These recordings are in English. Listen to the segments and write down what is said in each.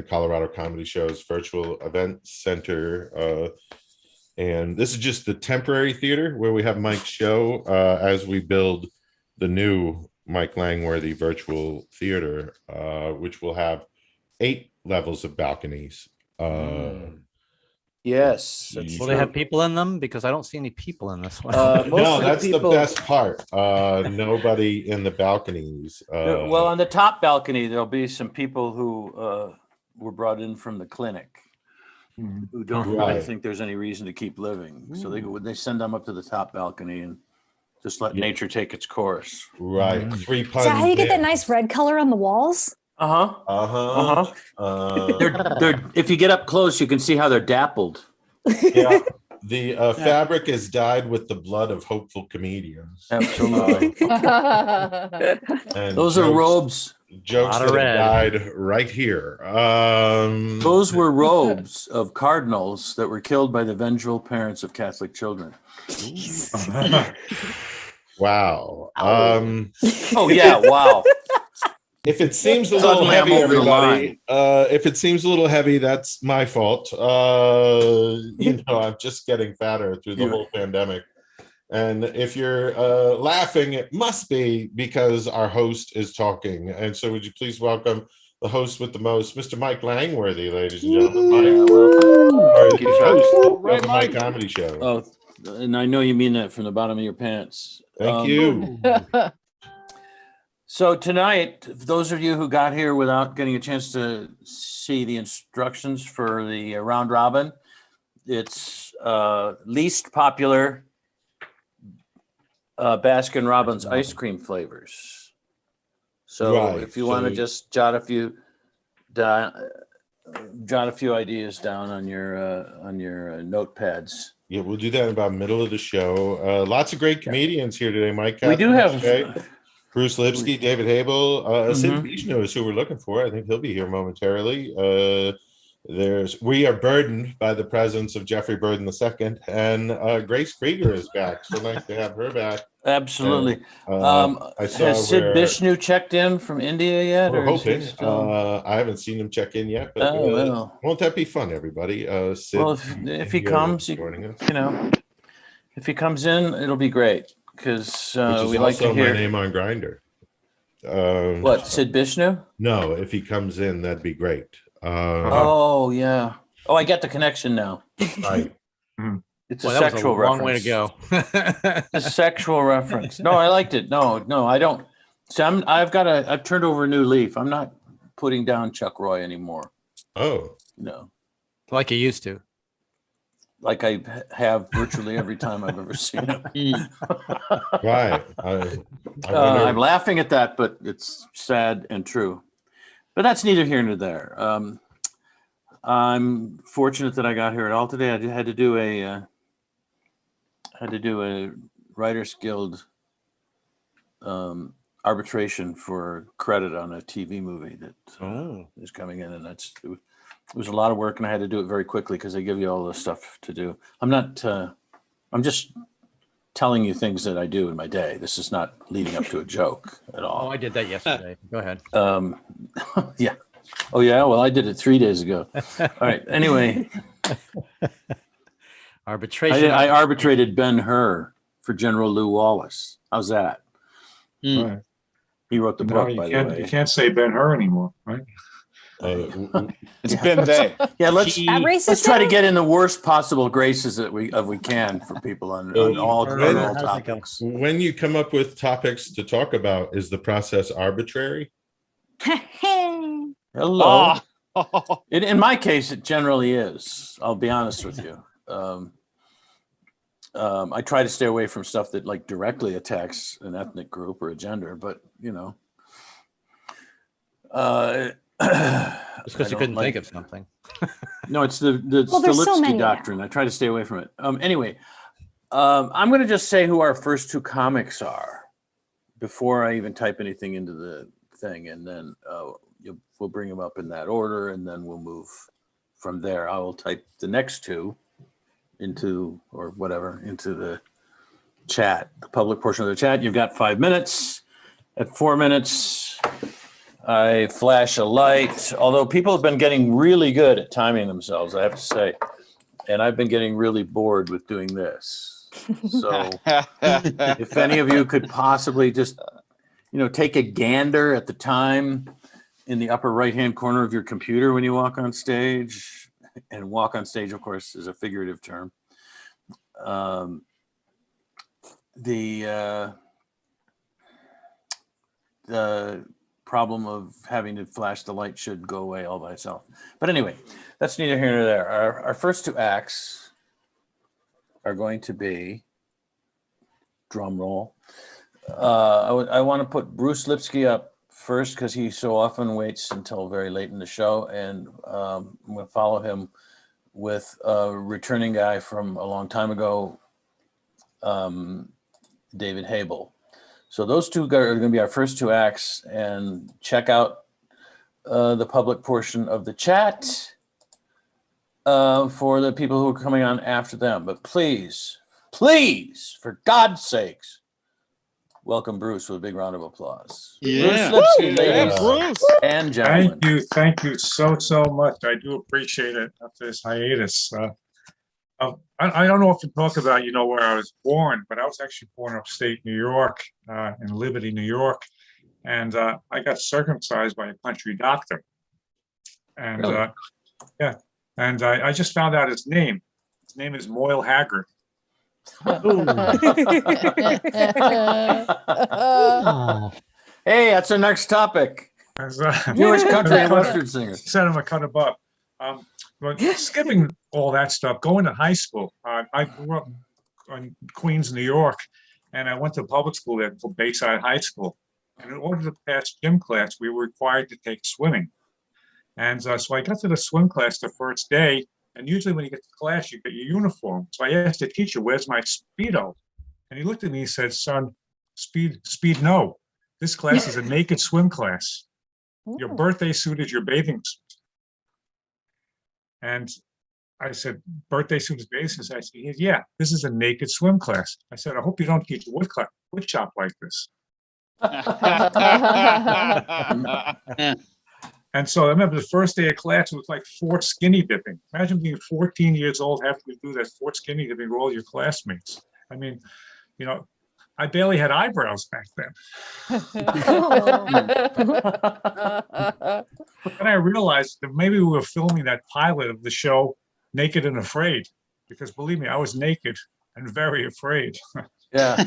Colorado Comedy Show's virtual event center. And this is just the temporary theater where we have Mike's show as we build the new Mike Langworthy virtual theater, which will have 8 levels of balconies. Yes. Will they have people in them? Because I don't see any people in this one. No, that's the best part. Nobody in the balconies. Well, on the top balcony, there'll be some people who were brought in from the clinic who don't really think there's any reason to keep living. So they send them up to the top balcony and just let nature take its course. Right. 3 puns. Is that how you get that nice red color on the walls? They're if you get up close, you can see how they're dappled. Yeah. The fabric is dyed with the blood of hopeful comedians. Absolutely. And Those are robes. Jokes that are dyed right here. Those were robes of cardinals that were killed by the vengeful parents of Catholic children. Wow. Oh yeah, wow. If it seems a little heavy, everybody, if it seems a little heavy, that's my fault. I'm just getting fatter through the whole pandemic. And if you're laughing, it must be because our host is talking. And so would you please welcome the host with the most, Mr. Mike Langworthy, ladies and gentlemen. Welcome to my comedy show. Oh, and I know you mean that from the bottom of your pants. Thank you. So tonight, those of you who got here without getting a chance to see the instructions for the round robin, it's least popular Baskin Robbins ice cream flavors. So if you want to just jot a few ideas down on your notepads. Yeah, we'll do that in about middle of the show. Lots of great comedians here today, Mike. We do have Shay, Bruce Lipsky, David Hable, Sid Bishnu is who we're looking for. I think he'll be here momentarily. We are burdened by the presence of Jeffrey Burton II, and Grace Krieger is back. So nice to have her back. Absolutely. And, has Sid Bishnu checked in from India yet? We're hoping. I haven't seen him check in yet, but won't that be fun, everybody? Sid, well, if he comes, if he comes in, it'll be great because we like to hear my name on Grindr. What, Sid Bishnu? No, if he comes in, that'd be great. Oh yeah. Oh, I get the connection now. Right. It's a sexual reference. Long way to go. A sexual reference. No, I liked it. No, I don't. See, I've turned over a new leaf. I'm not putting down Chuck Roy anymore. Oh. No. Like you used to. Like I have virtually every time I've ever seen him. Right. I'm laughing at that, but it's sad and true. But that's neither here nor there. I'm fortunate that I got here at all today. I had to do a Writers Guild arbitration for credit on a TV movie that is coming in, and it was a lot of work, and I had to do it very quickly because they give you all this stuff to do. I'm just telling you things that I do in my day. This is not leading up to a joke at all. Oh, I did that yesterday. Go ahead. Yeah. Oh yeah. Well, I did it 3 days ago. All right. Anyway, arbitration. I arbitrated Ben-Hur for General Lew Wallace. How's that? Right. He wrote the book, by the way. You can't say Ben-Hur anymore, right? It's been they. Yeah, let's try to get in the worst possible graces that we can for people on all topics. When you come up with topics to talk about, is the process arbitrary? Hello. In my case, it generally is. I'll be honest with you. I try to stay away from stuff that like directly attacks an ethnic group or a gender, but Just because you couldn't think of something. No, it's the Lipsky doctrine. I try to stay away from it. Anyway, I'm going to just say who our first 2 comics are before I even type anything into the thing, and then we'll bring them up in that order, and then we'll move from there. I will type the next 2 into the chat, the public portion of the chat. You've got 5 minutes. At 4 minutes, I flash a light, although people have been getting really good at timing themselves, I have to say. And I've been getting really bored with doing this. So if any of you could possibly just, take a gander at the time in the upper right-hand corner of your computer when you walk on stage. And walk on stage, of course, is a figurative term. The problem of having to flash the light should go away all by itself. But anyway, that's neither here nor there. Our first two acts are going to be, drum roll. I want to put Bruce Lipsky up first because he so often waits until very late in the show, and I'm going to follow him with a returning guy from a long time ago, David Hable. So those two are going to be our first two acts, and check out the public portion of the chat for the people who are coming on after them. But please, for God's sakes, welcome Bruce with a big round of applause. Yeah. Bruce Lipsky, ladies Bruce. and gentlemen. Thank you so much. I do appreciate it after this hiatus. I don't know if you talk about, where I was born, but I was actually born upstate New York, in Liberty, New York. And I got circumcised by a country doctor. And Really? yeah, and I just found out his name. His name is Moyle Haggard. Hey, that's our next topic. Jewish country and Western singers. He said I'm a cut above. But skipping all that stuff, going to high school, I grew up in Queens, New York, and I went to public school there called Bayside High School. And in order to pass gym class, we were required to take swimming. And so I got to the swim class the first day, and usually when you get to class, you get your uniform. So I asked the teacher, "Where's my Speedo?" And he looked at me and said, "Son, speed, no. This class is a naked swim class. Your birthday suit is your bathing suit." And I said, "Birthday suit is bathing suit?" I said, "Yeah, this is a naked swim class." I said, "I hope you don't teach wood shop like this." And so I remember the first day of class, it was like fort skinny dipping. Imagine being 14 years old, having to do that fort skinny dipping with all your classmates. I mean, I barely had eyebrows back then. And I realized that maybe we were filming that pilot of the show Naked and Afraid, because believe me, I was naked and very afraid. Yeah.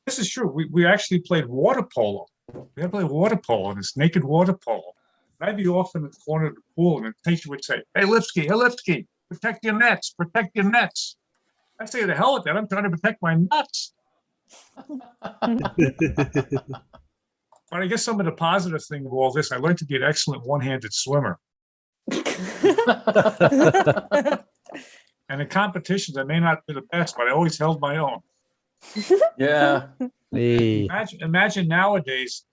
This is true. We actually played water polo. We had to play water polo, and it's naked water polo. And I'd be off in the corner of the pool, and the teacher would say, "Hey, Lipsky, protect your nets, protect your nets." I say, "The hell with that, I'm trying to protect my nuts." But I guess some of the positive thing of all this, I learned to be an excellent one-handed swimmer. And in competitions, I may not be the best, but I always held my own. Yeah. Imagine nowadays,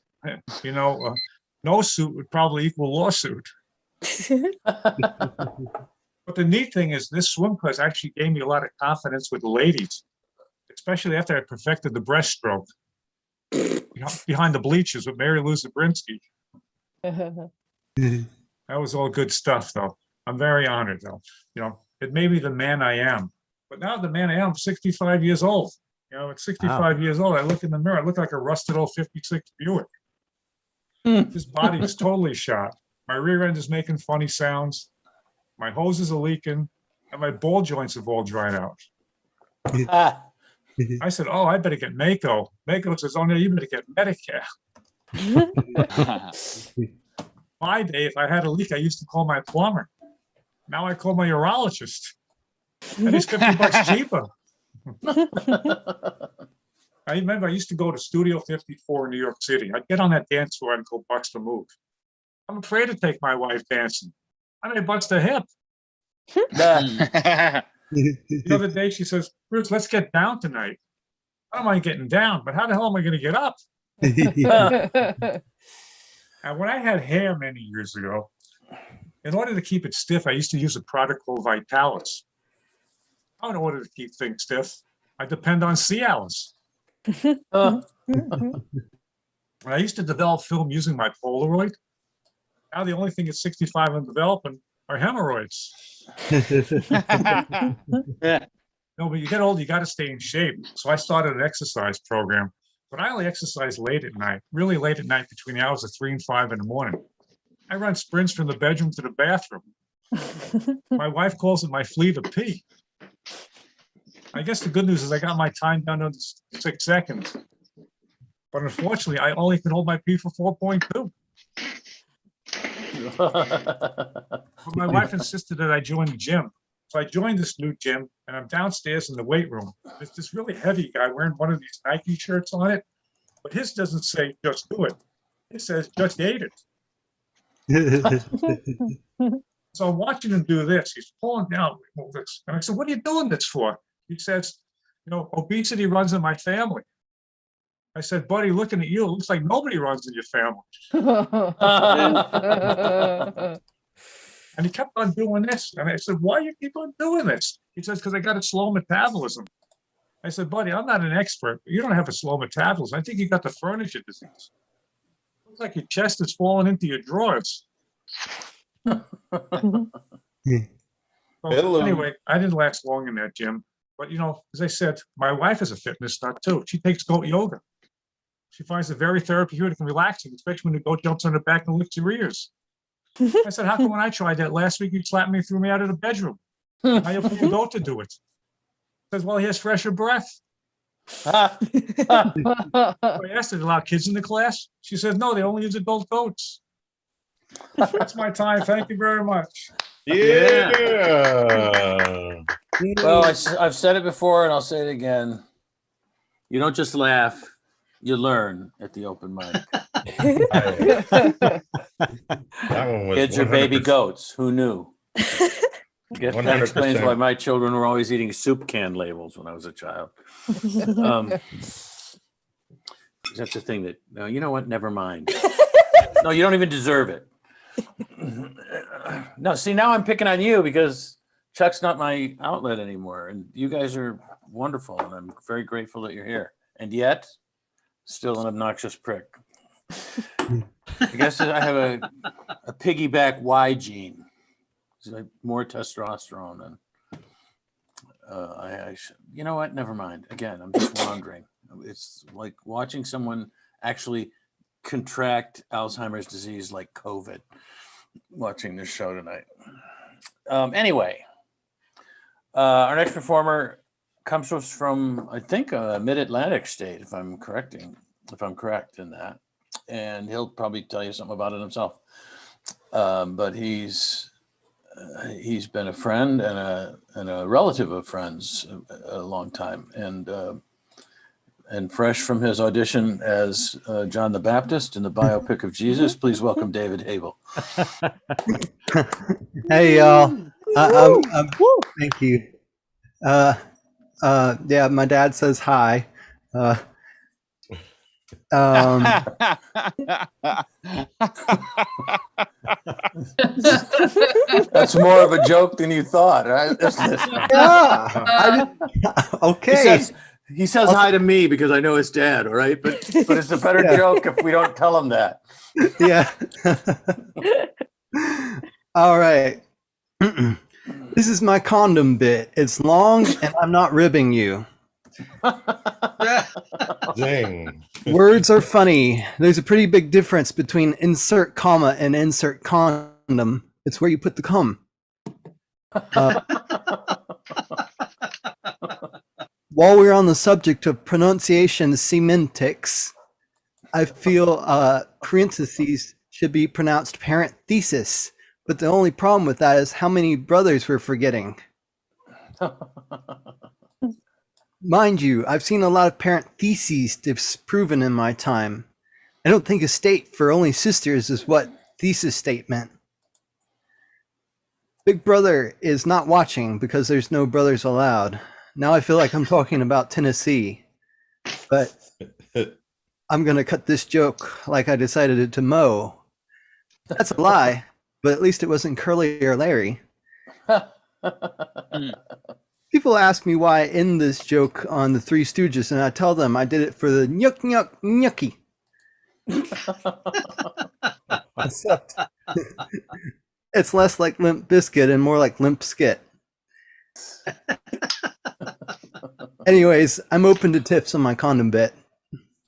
no suit would probably equal lawsuit. But the neat thing is this swim class actually gave me a lot of confidence with the ladies, especially after I perfected the breaststroke behind the bleachers with Mary Lou Zabrinsky. That was all good stuff, though. I'm very honored, though. It made me the man I am. But now the man I am, I'm 65 years old. At 65 years old, I look in the mirror, I look like a rusted old 56 Buick. This body is totally shot. My rear end is making funny sounds. My hoses are leaking, and my ball joints have all dried out. I said, "Oh, I better get Mako." Mako says, "Oh, no, you better get Medicare." My day, if I had a leak, I used to call my plumber. Now I call my urologist. And he's $50 cheaper. I remember I used to go to Studio 54 in New York City. I'd get on that dance floor and go bust a move. I'm afraid to take my wife dancing. I may bust a hip. The other day she says, "Bruce, let's get down tonight." I don't mind getting down, but how the hell am I going to get up? And when I had hair many years ago, in order to keep it stiff, I used to use a product called Vitalis. In order to keep things stiff, I depend on Cialis. And I used to develop film using my Polaroid. Now the only thing at 65 I'm developing are hemorrhoids. No, but you get old, you got to stay in shape. So I started an exercise program, but I only exercise late at night, really late at night between the hours of 3 and 5 in the morning. I run sprints from the bedroom to the bathroom. My wife calls it my fleet of pee. I guess the good news is I got my time down to 6 seconds. But unfortunately, I only can hold my pee for 4.2. But my wife insisted that I join the gym. So I joined this new gym, and I'm downstairs in the weight room. There's this really heavy guy wearing one of these Nike shirts on it, but his doesn't say just do it. It says just ate it. So I'm watching him do this. He's pulling down this. And I said, what are you doing this for? He says, obesity runs in my family. I said, buddy, looking at you, it looks like nobody runs in your family. And he kept on doing this. And I said, why do you keep on doing this? He says, because I got a slow metabolism. I said, buddy, I'm not an expert, but you don't have a slow metabolism. I think you got the furniture disease. Looks like your chest is falling into your drawers. So anyway, I didn't last long in that gym. But, as I said, my wife is a fitness nut, too. She takes goat yoga. She finds it very therapeutic and relaxing, especially when the goat jumps on her back and lifts your ears. I said, how come when I tried that last week, you slapped me and threw me out of the bedroom? Now you put the goat to do it. He says, well, he has fresher breath. I asked her to allow kids in the class. She said, no, they only use adult goats. That's my time. Thank you very much. Yeah. Well, I've said it before and I'll say it again. You don't just laugh, you learn at the open mic. That one was Kids are baby 100%. goats. Who knew? I guess that 100%. explains why my children were always eating soup can labels when I was a child. That's the thing that, no, you know what? Never mind. No, you don't even deserve it. No, see, now I'm picking on you because Chuck's not my outlet anymore. And you guys are wonderful. And I'm very grateful that you're here. And yet, still an obnoxious prick. I guess I have a piggyback Y gene. It's like more testosterone than I should. You know what? Never mind. Again, I'm just wandering. It's like watching someone actually contract Alzheimer's disease like COVID, watching this show tonight. Anyway, our next performer comes to us from, I think, a mid-Atlantic state, if I'm correct in that. And he'll probably tell you something about it himself. But he's been a friend and a relative of friends a long time, and fresh from his audition as John the Baptist in the biopic of Jesus, please welcome David Hable. Hey y'all, thank you. Yeah, my dad says hi. That's more of a joke than you thought, right? Yeah. Okay. He says hi to me because I know his dad, all right? But it's a better joke if we don't tell him that. Yeah. All right. This is my condom bit. It's long and I'm not ribbing you. Dang. Words are funny. There's a pretty big difference between insert comma and insert condom. It's where you put the cum. While we're on the subject of pronunciation semantics, I feel parentheses should be pronounced parenthesis, but the only problem with that is how many brothers we're forgetting. Mind you, I've seen a lot of parentheses disproven in my time. I don't think a state for only sisters is what thesis state meant. Big Brother is not watching because there's no brothers allowed. Now I feel like I'm talking about Tennessee, but I'm going to cut this joke like I decided to mow. That's a lie, but at least it wasn't Curly or Larry. People ask me why I end this joke on the Three Stooges, and I tell them I did it for the nyuk nyuk nyucky. Except it's less like Limp Biscuit and more like Limp Skit. Anyways, I'm open to tips on my condom bit.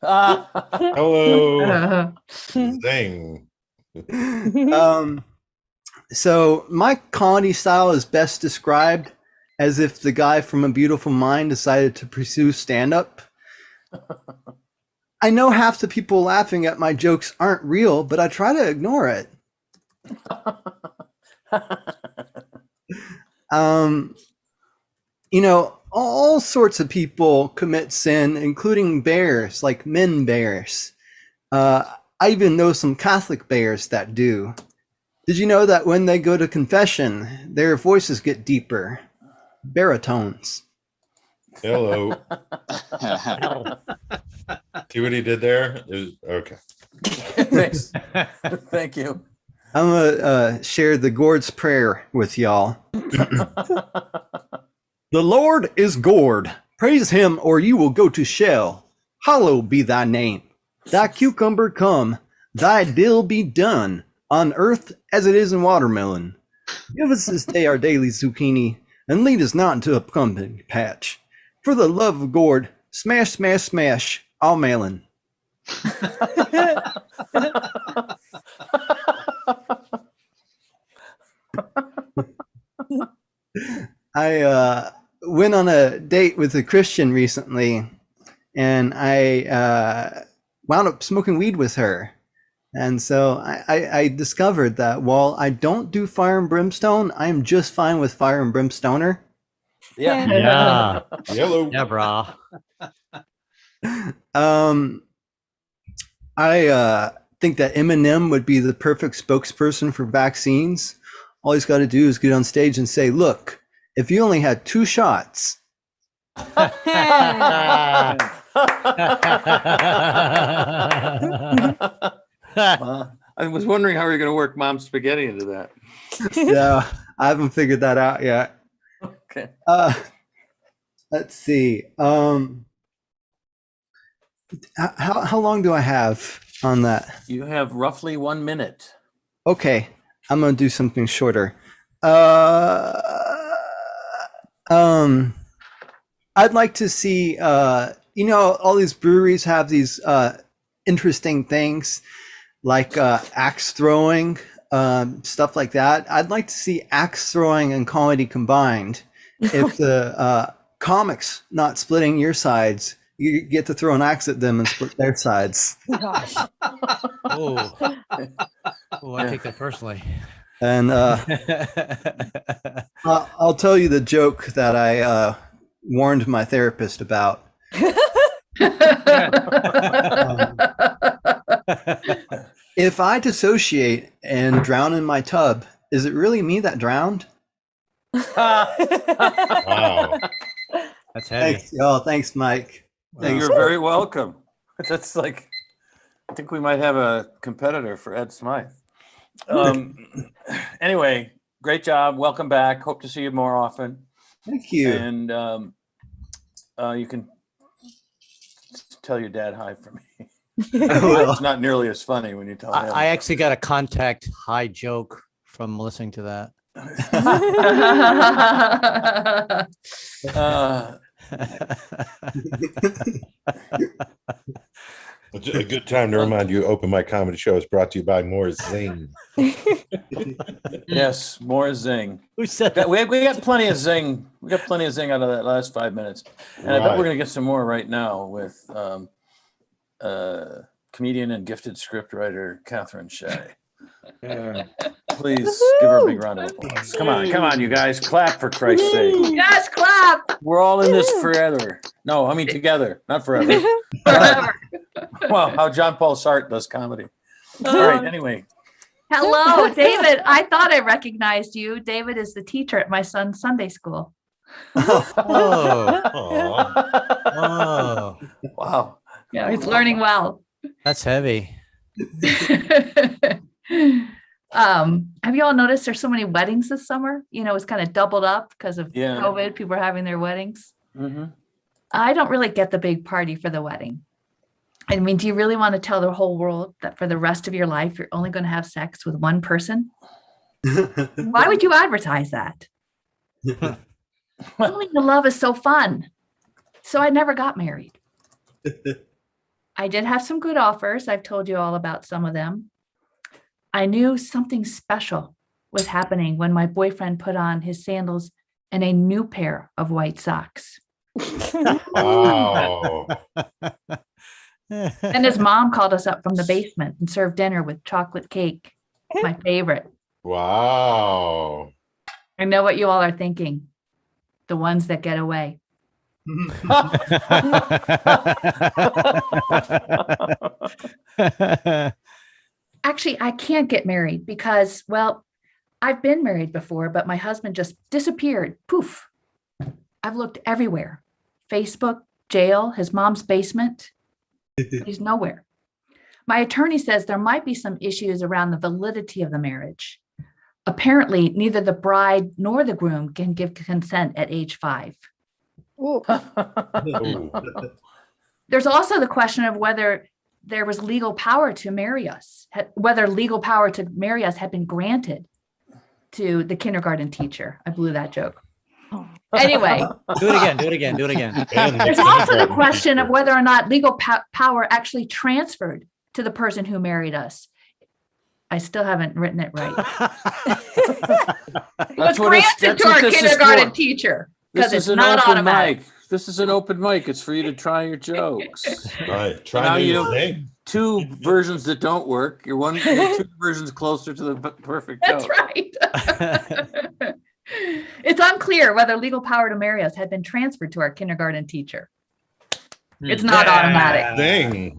Hello. Zing. So my comedy style is best described as if the guy from A Beautiful Mind decided to pursue stand-up. I know half the people laughing at my jokes aren't real, but I try to ignore it. You know, all sorts of people commit sin, including bears, like men bears. I even know some Catholic bears that do. Did you know that when they go to confession, their voices get deeper? Baritones. Hello. See what he did there? Okay. Thanks. Thank you. I'm gonna share the Gord's prayer with y'all. The Lord is Gord. Praise him, or you will go to shell. Hallowed be thy name. Thy cucumber come. Thy dill be done on earth as it is in watermelon. Give us this day our daily zucchini, and lead us not into a pumpkin patch. For the love of Gord, smash, smash, smash, all mailin'. I went on a date with a Christian recently, and I wound up smoking weed with her. And so I discovered that while I don't do fire and brimstone, I'm just fine with fire and brimstoner. Yeah. Yeah. Yellow. Yeah, brah. I think that Eminem would be the perfect spokesperson for vaccines. All he's got to do is get on stage and say, look, if you only had 2 shots. I was wondering how you're going to work Mom Spaghetti into that. Yeah, I haven't figured that out yet. Okay. Let's see. How long do I have on that? You have roughly 1 minute. Okay, I'm gonna do something shorter. I'd like to see. You know, all these breweries have these interesting things like axe throwing, stuff like that. I'd like to see axe throwing and comedy combined. If the comics not splitting your sides, you get to throw an axe at them and split their sides. Gosh. Oh, I take that personally. And I'll tell you the joke that I warned my therapist about. If I dissociate and drown in my tub, is it really me that drowned? Wow. That's heavy. Thanks, y'all. Thanks, Mike. You're very welcome. That's like, I think we might have a competitor for Ed Smyth. Anyway, great job. Welcome back. Hope to see you more often. Thank you. And you can tell your dad hi for me. It's not nearly as funny when you tell him. I actually got a contact high joke from listening to that. A good time to remind you, Open Mic Comedy Show is brought to you by More Zing. Yes, more zing. Who said that? We got plenty of zing. We got plenty of zing out of that last 5 minutes. And I bet Right. we're going to get some more right now with comedian and gifted scriptwriter Catherine Shea. Please give her a big round of applause. Come on, you guys. Clap for Christ's sake. Yes, clap. We're all in this forever. No, I mean together, not forever. Forever. Well, how John Paul Sartre does comedy. All right, anyway. Hello, David. I thought I recognized you. David is the teacher at my son's Sunday school. Oh, Aw. oh, Wow. Yeah, he's learning well. that's heavy. Have you all noticed there's so many weddings this summer? You know, it's kind of doubled up because of Yeah. COVID. People are having their weddings. Mm-hmm. I don't really get the big party for the wedding. I mean, do you really want to tell the whole world that for the rest of your life, you're only going to have sex with one person? Why would you advertise that? Falling in love is so fun. So I never got married. I did have some good offers. I've told you all about some of them. I knew something special was happening when my boyfriend put on his sandals and a new pair of white socks. Wow. And his mom called us up from the basement and served dinner with chocolate cake, my favorite. Wow. I know what you all are thinking. The ones that get away. Actually, I can't get married because, well, I've been married before, but my husband just disappeared. Poof. I've looked everywhere. Facebook, jail, his mom's basement. He's nowhere. My attorney says there might be some issues around the validity of the marriage. Apparently, neither the bride nor the groom can give consent at age 5. Ooh. There's also the question of whether there was legal power to marry us, whether legal power to marry us had been granted to the kindergarten teacher. I blew that joke. Anyway. Do it again. Do it again. Do it again. There's also the question of whether or not legal power actually transferred to the person who married us. I still haven't written it right. It was granted to our kindergarten teacher because it's not automatic. This is an open mic. It's for you to try your jokes. Right. Try new thing. 2 versions that don't work. You're 2 versions closer to the perfect joke. That's right. It's unclear whether legal power to marry us had been transferred to our kindergarten teacher. It's not automatic. Zing.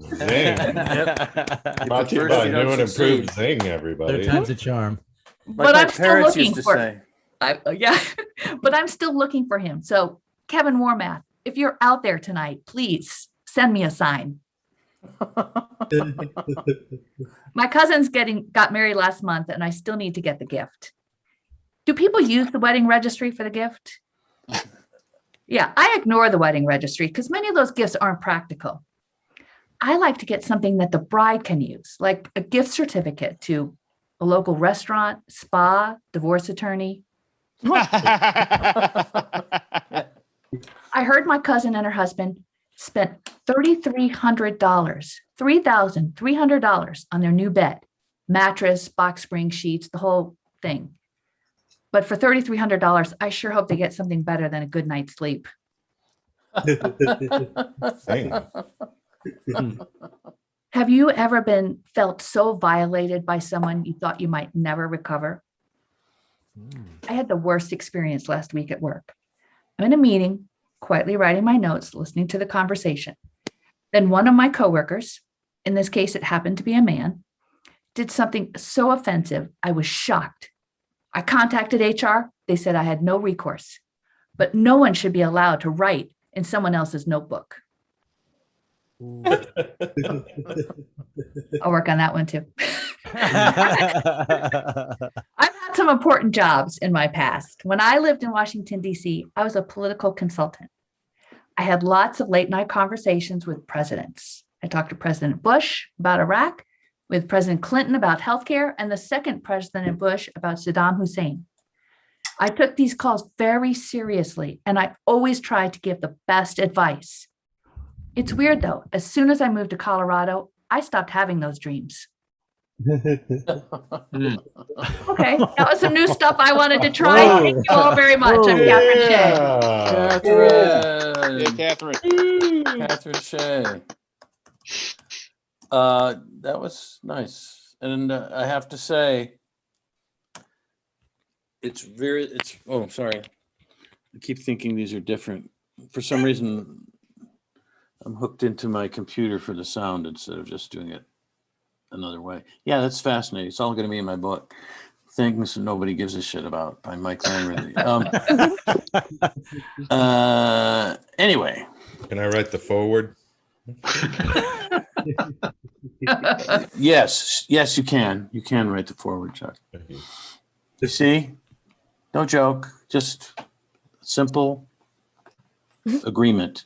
Brought to you by new and improved Zing, everybody. Third time's a charm. But I'm still looking for but I'm still looking for him. So Kevin Warmath, if you're out there tonight, please send me a sign. My cousin's got married last month and I still need to get the gift. Do people use the wedding registry for the gift? Yeah, I ignore the wedding registry because many of those gifts aren't practical. I like to get something that the bride can use, like a gift certificate to a local restaurant, spa, divorce attorney. I heard my cousin and her husband spent $3,300, $3,300 on their new bed, mattress, box spring sheets, the whole thing. But for $3,300, I sure hope they get something better than a good night's sleep. Have you ever felt so violated by someone you thought you might never recover? I had the worst experience last week at work. I'm in a meeting, quietly writing my notes, listening to the conversation. Then one of my coworkers, in this case, it happened to be a man, did something so offensive, I was shocked. I contacted HR. They said I had no recourse, but no one should be allowed to write in someone else's notebook. I'll work on that one too. I've had some important jobs in my past. When I lived in Washington, D.C., I was a political consultant. I had lots of late night conversations with presidents. I talked to President Bush about Iraq, with President Clinton about healthcare, and the second President Bush about Saddam Hussein. I took these calls very seriously, and I always tried to give the best advice. It's weird, though. As soon as I moved to Colorado, I stopped having those dreams. Okay, that was some new stuff I wanted to try. Thank you all very much. I'm Catherine Shea. Catherine Shea. That was nice. And I have to say, oh, sorry. I keep thinking these are different. For some reason, I'm hooked into my computer for the sound instead of just doing it another way. Yeah, that's fascinating. It's all going to be in my book. Things nobody gives a shit about by Mike Langworthy. Anyway. Can I write the foreword? Yes, you can. You can write the foreword, Chuck. You see? No joke. Just simple agreement.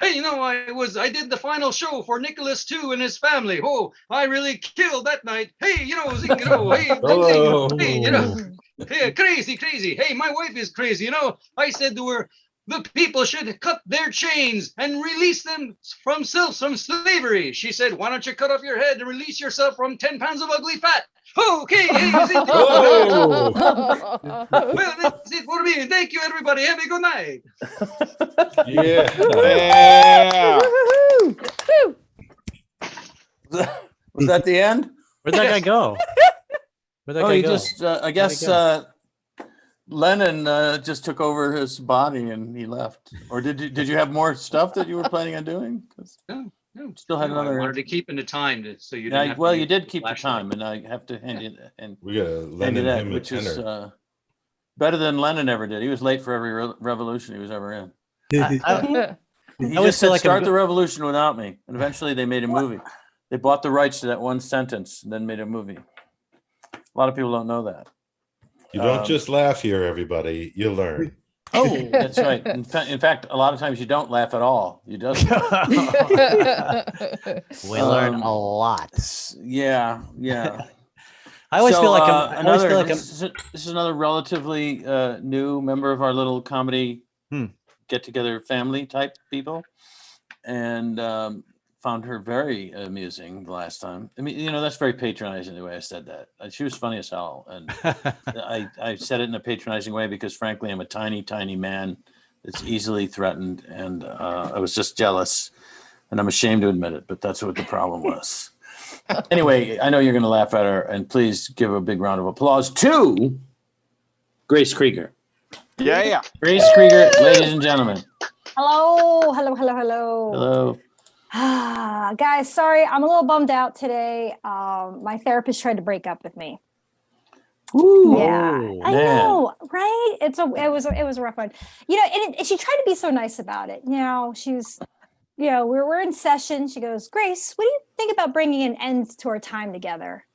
Hey, I did the final show for Nicholas II and his family. Oh, I really killed that night. Hey, hey, hey, crazy. Hey, my wife is crazy. I said to her, the people should cut their chains and release themselves from slavery. She said, why don't you cut off your head and release yourself from 10 pounds of ugly fat? Okay. Hey, well, that's it for me. Thank you, everybody. Have a good night. Yeah. Was that the end? Where'd that guy go? Where'd that guy He go? just, I guess, Lenin just took over his body and he left. Or did you have more stuff that you were planning on doing? No. Still had I another. wanted to keep in the time so you. Yeah, didn't well, have to you use did the keep the flashlight. time, and I have to hand you and We gotta hand you Lenin that, him a which is tenner. better than Lenin ever did. He was late for every revolution he was ever in. He I always just said, feel like start the revolution without me. And eventually they made a movie. They bought the rights to that one sentence and then made a movie. A lot of people don't know that. You don't just laugh here, everybody. You learn. Oh, that's right. In fact, a lot of times you don't laugh at all. You just we learn a lot. Yeah. I always feel like this is another relatively new member of our little comedy get together family type people, and found her very amusing the last time. I mean, that's very patronizing the way I said that. She was funny as hell, and I said it in a patronizing way because, frankly, I'm a tiny man that's easily threatened, and I was just jealous, and I'm ashamed to admit it, but that's what the problem was. Anyway, I know you're going to laugh at her, and please give a big round of applause to Grace Krieger. Yeah. Grace Krieger, ladies and gentlemen. Hello. Guys, sorry, I'm a little bummed out today. My therapist tried to break up with me. Ooh, yeah, I man. know, right? It was a rough one. And she tried to be so nice about it. She's, we're in session. She goes, Grace, what do you think about bringing an end to our time together?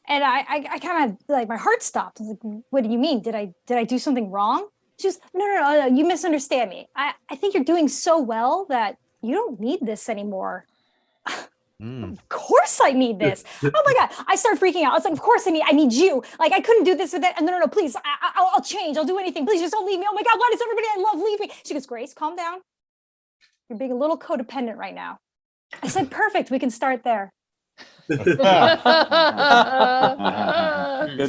And I kind of my heart stopped. I was like, what do you mean? Did I do something wrong? She goes, no, you misunderstand me. I think you're doing so well that you don't need this anymore. Of course I need this. Oh my God. I started freaking out. I was like, of course I need you. Like, I couldn't do this with that. And no, please. I'll change. I'll do anything. Please just don't leave me. Oh my God. Why does everybody I love leave me? She goes, Grace, calm down. You're being a little codependent right now. I said, perfect. We can start there. Good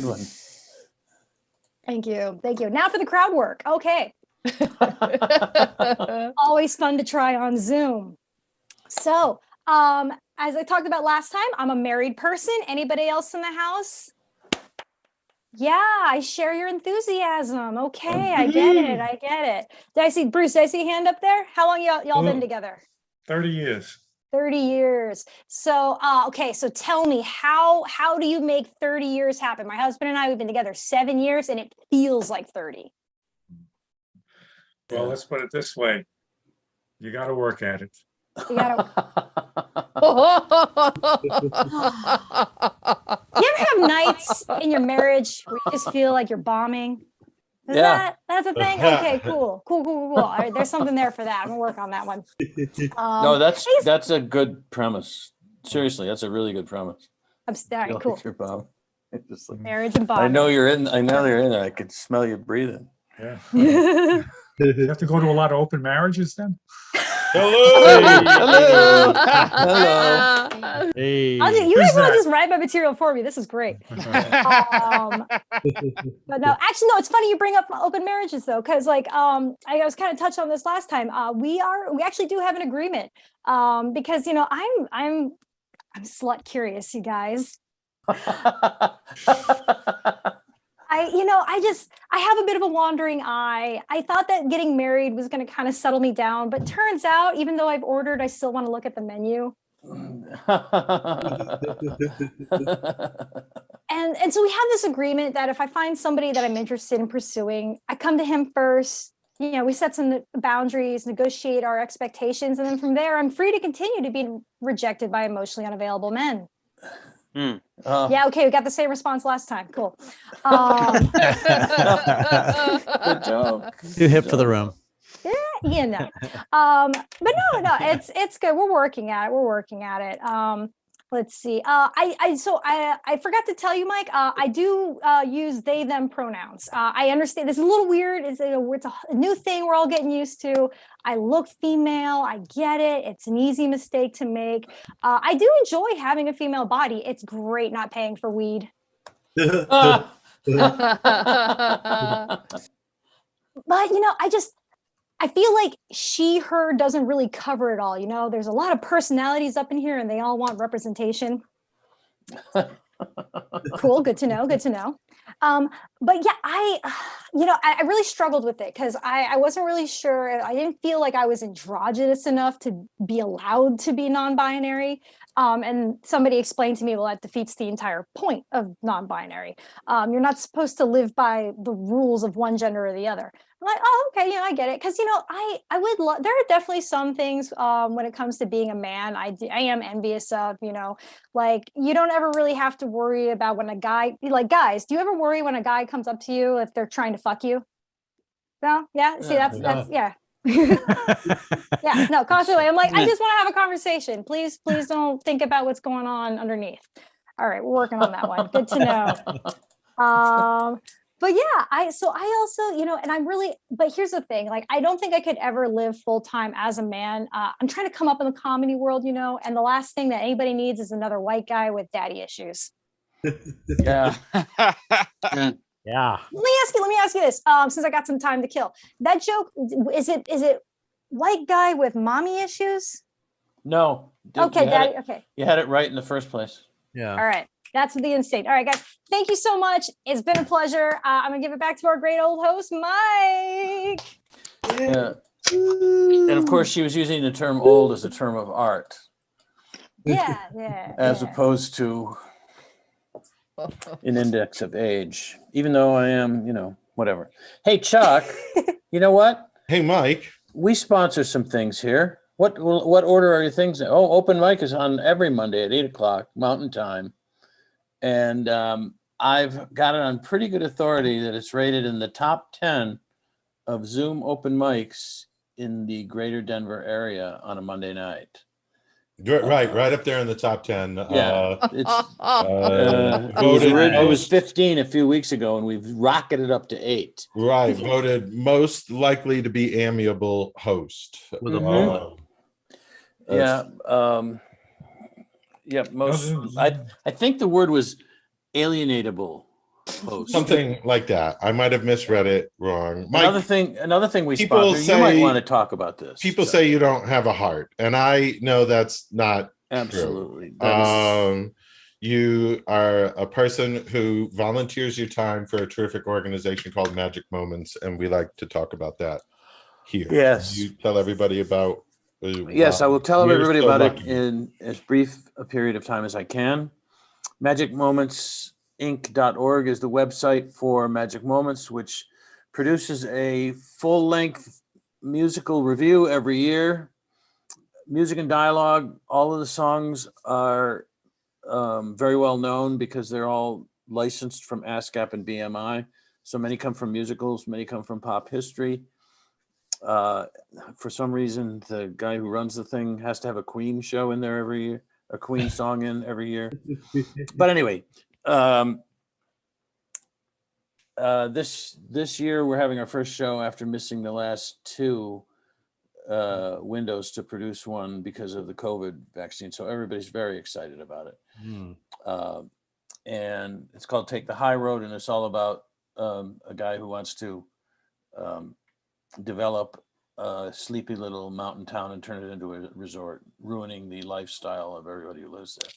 one. Thank you. Now for the crowd work. Okay. Always fun to try on Zoom. So, as I talked about last time, I'm a married person. Anybody else in the house? Yeah, I share your enthusiasm. Okay, I get it. Bruce, did I see a hand up there? How long y'all been together? 30 years. 30 years. So, okay, so tell me, how do you make 30 years happen? My husband and I, we've been together 7 years, and it feels like 30. Well, let's put it this way. You got to work at it. You ever have nights in your marriage where you just feel like you're bombing? That's a thing? Okay, cool. All right, there's something there for that. I'm gonna work on that one. No, that's a good premise. Seriously, that's a really good premise. I'm sorry, cool. Your bomb. Just like, marriage and bombing. I know you're in there. I could smell you breathing. Yeah. You have to go to a lot of open marriages then? Hello. Hey. You guys want to just write my material for me. This is great. But no, actually, no, it's funny you bring up open marriages though, because I was kind of touched on this last time. We actually do have an agreement because I'm slut curious, you guys. I have a bit of a wandering eye. I thought that getting married was going to kind of settle me down, but turns out, even though I've ordered, I still want to look at the menu. And so we have this agreement that if I find somebody that I'm interested in pursuing, I come to him first. We set some boundaries, negotiate our expectations, and then from there, I'm free to continue to be rejected by emotionally unavailable men. Yeah, okay, we got the same response last time. Cool. Good job. Too hip for the room. Yeah, you know. But no, it's good. We're working at it. Let's see. I forgot to tell you, Mike. I do use they them pronouns. I understand it's a little weird. It's a new thing we're all getting used to. I look female. I get it. It's an easy mistake to make. I do enjoy having a female body. It's great not paying for weed. Ah! But I feel like she, her doesn't really cover it all. There's a lot of personalities up in here and they all want representation. Cool. Good to know. But yeah, I really struggled with it because I wasn't really sure. I didn't feel like I was androgynous enough to be allowed to be non-binary. And somebody explained to me, well, that defeats the entire point of non-binary. You're not supposed to live by the rules of one gender or the other. I'm like, oh, okay, I get it. Because, I would love, there are definitely some things when it comes to being a man, I am envious of, like, you don't ever really have to worry about when a guy, like guys, do you ever worry when a guy comes up to you if they're trying to fuck you? No? Yeah? See, that's, yeah. Yeah, no, constantly. I'm like, I just want to have a conversation. Please don't think about what's going on underneath. All right, we're working on that one. Good to know. But yeah, I also, and I'm really, but here's the thing, like, I don't think I could ever live full time as a man. I'm trying to come up in the comedy world, and the last thing that anybody needs is another white guy with daddy issues. Yeah. Yeah. Let me ask you this, since I got some time to kill. That joke, is it white guy with mommy issues? No. Okay, daddy, okay. You had it right in the first place. Yeah. All right. That's the instinct. All right, guys. Thank you so much. It's been a pleasure. I'm going to give it back to our great old host, Mike. Yeah. And of course, she was using the term old as a term of art. Yeah. As opposed to an index of age, even though I am, whatever. Hey, Chuck, you know what? Hey, Mike. We sponsor some things here. What order are your things in? Oh, open mic is on every Monday at 8:00 Mountain Time. And I've got it on pretty good authority that it's rated in the top 10 of Zoom open mics in the greater Denver area on a Monday night. Right up there in the top 10. Yeah, it was 15 a few weeks ago, and we've rocketed up to 8. Right, voted most likely to be amiable host. With a bullet. Yeah, most. I think the word was alienatable host. Something like that. I might have misread it wrong. Mike, another thing we sponsor. You might want to talk about this. People say you don't have a heart, and I know that's not absolutely true. You are a person who volunteers your time for a terrific organization called Magic Moments, and we like to talk about that here. Yes. You tell everybody about. Yes, I will tell everybody about it in as brief a period of time as I can. MagicMomentsInc.org is the website for Magic Moments, which produces a full-length musical review every year. Music and dialogue, all of the songs are very well known because they're all licensed from ASCAP and BMI. So many come from musicals, many come from pop history. For some reason, the guy who runs the thing has to have a Queen show in there every year, a Queen song in every year. But anyway, this year we're having our first show after missing the last 2 windows to produce one because of the COVID vaccine. So everybody's very excited about it. And it's called Take the High Road, and it's all about a guy who wants to develop a sleepy little mountain town and turn it into a resort, ruining the lifestyle of everybody who lives there.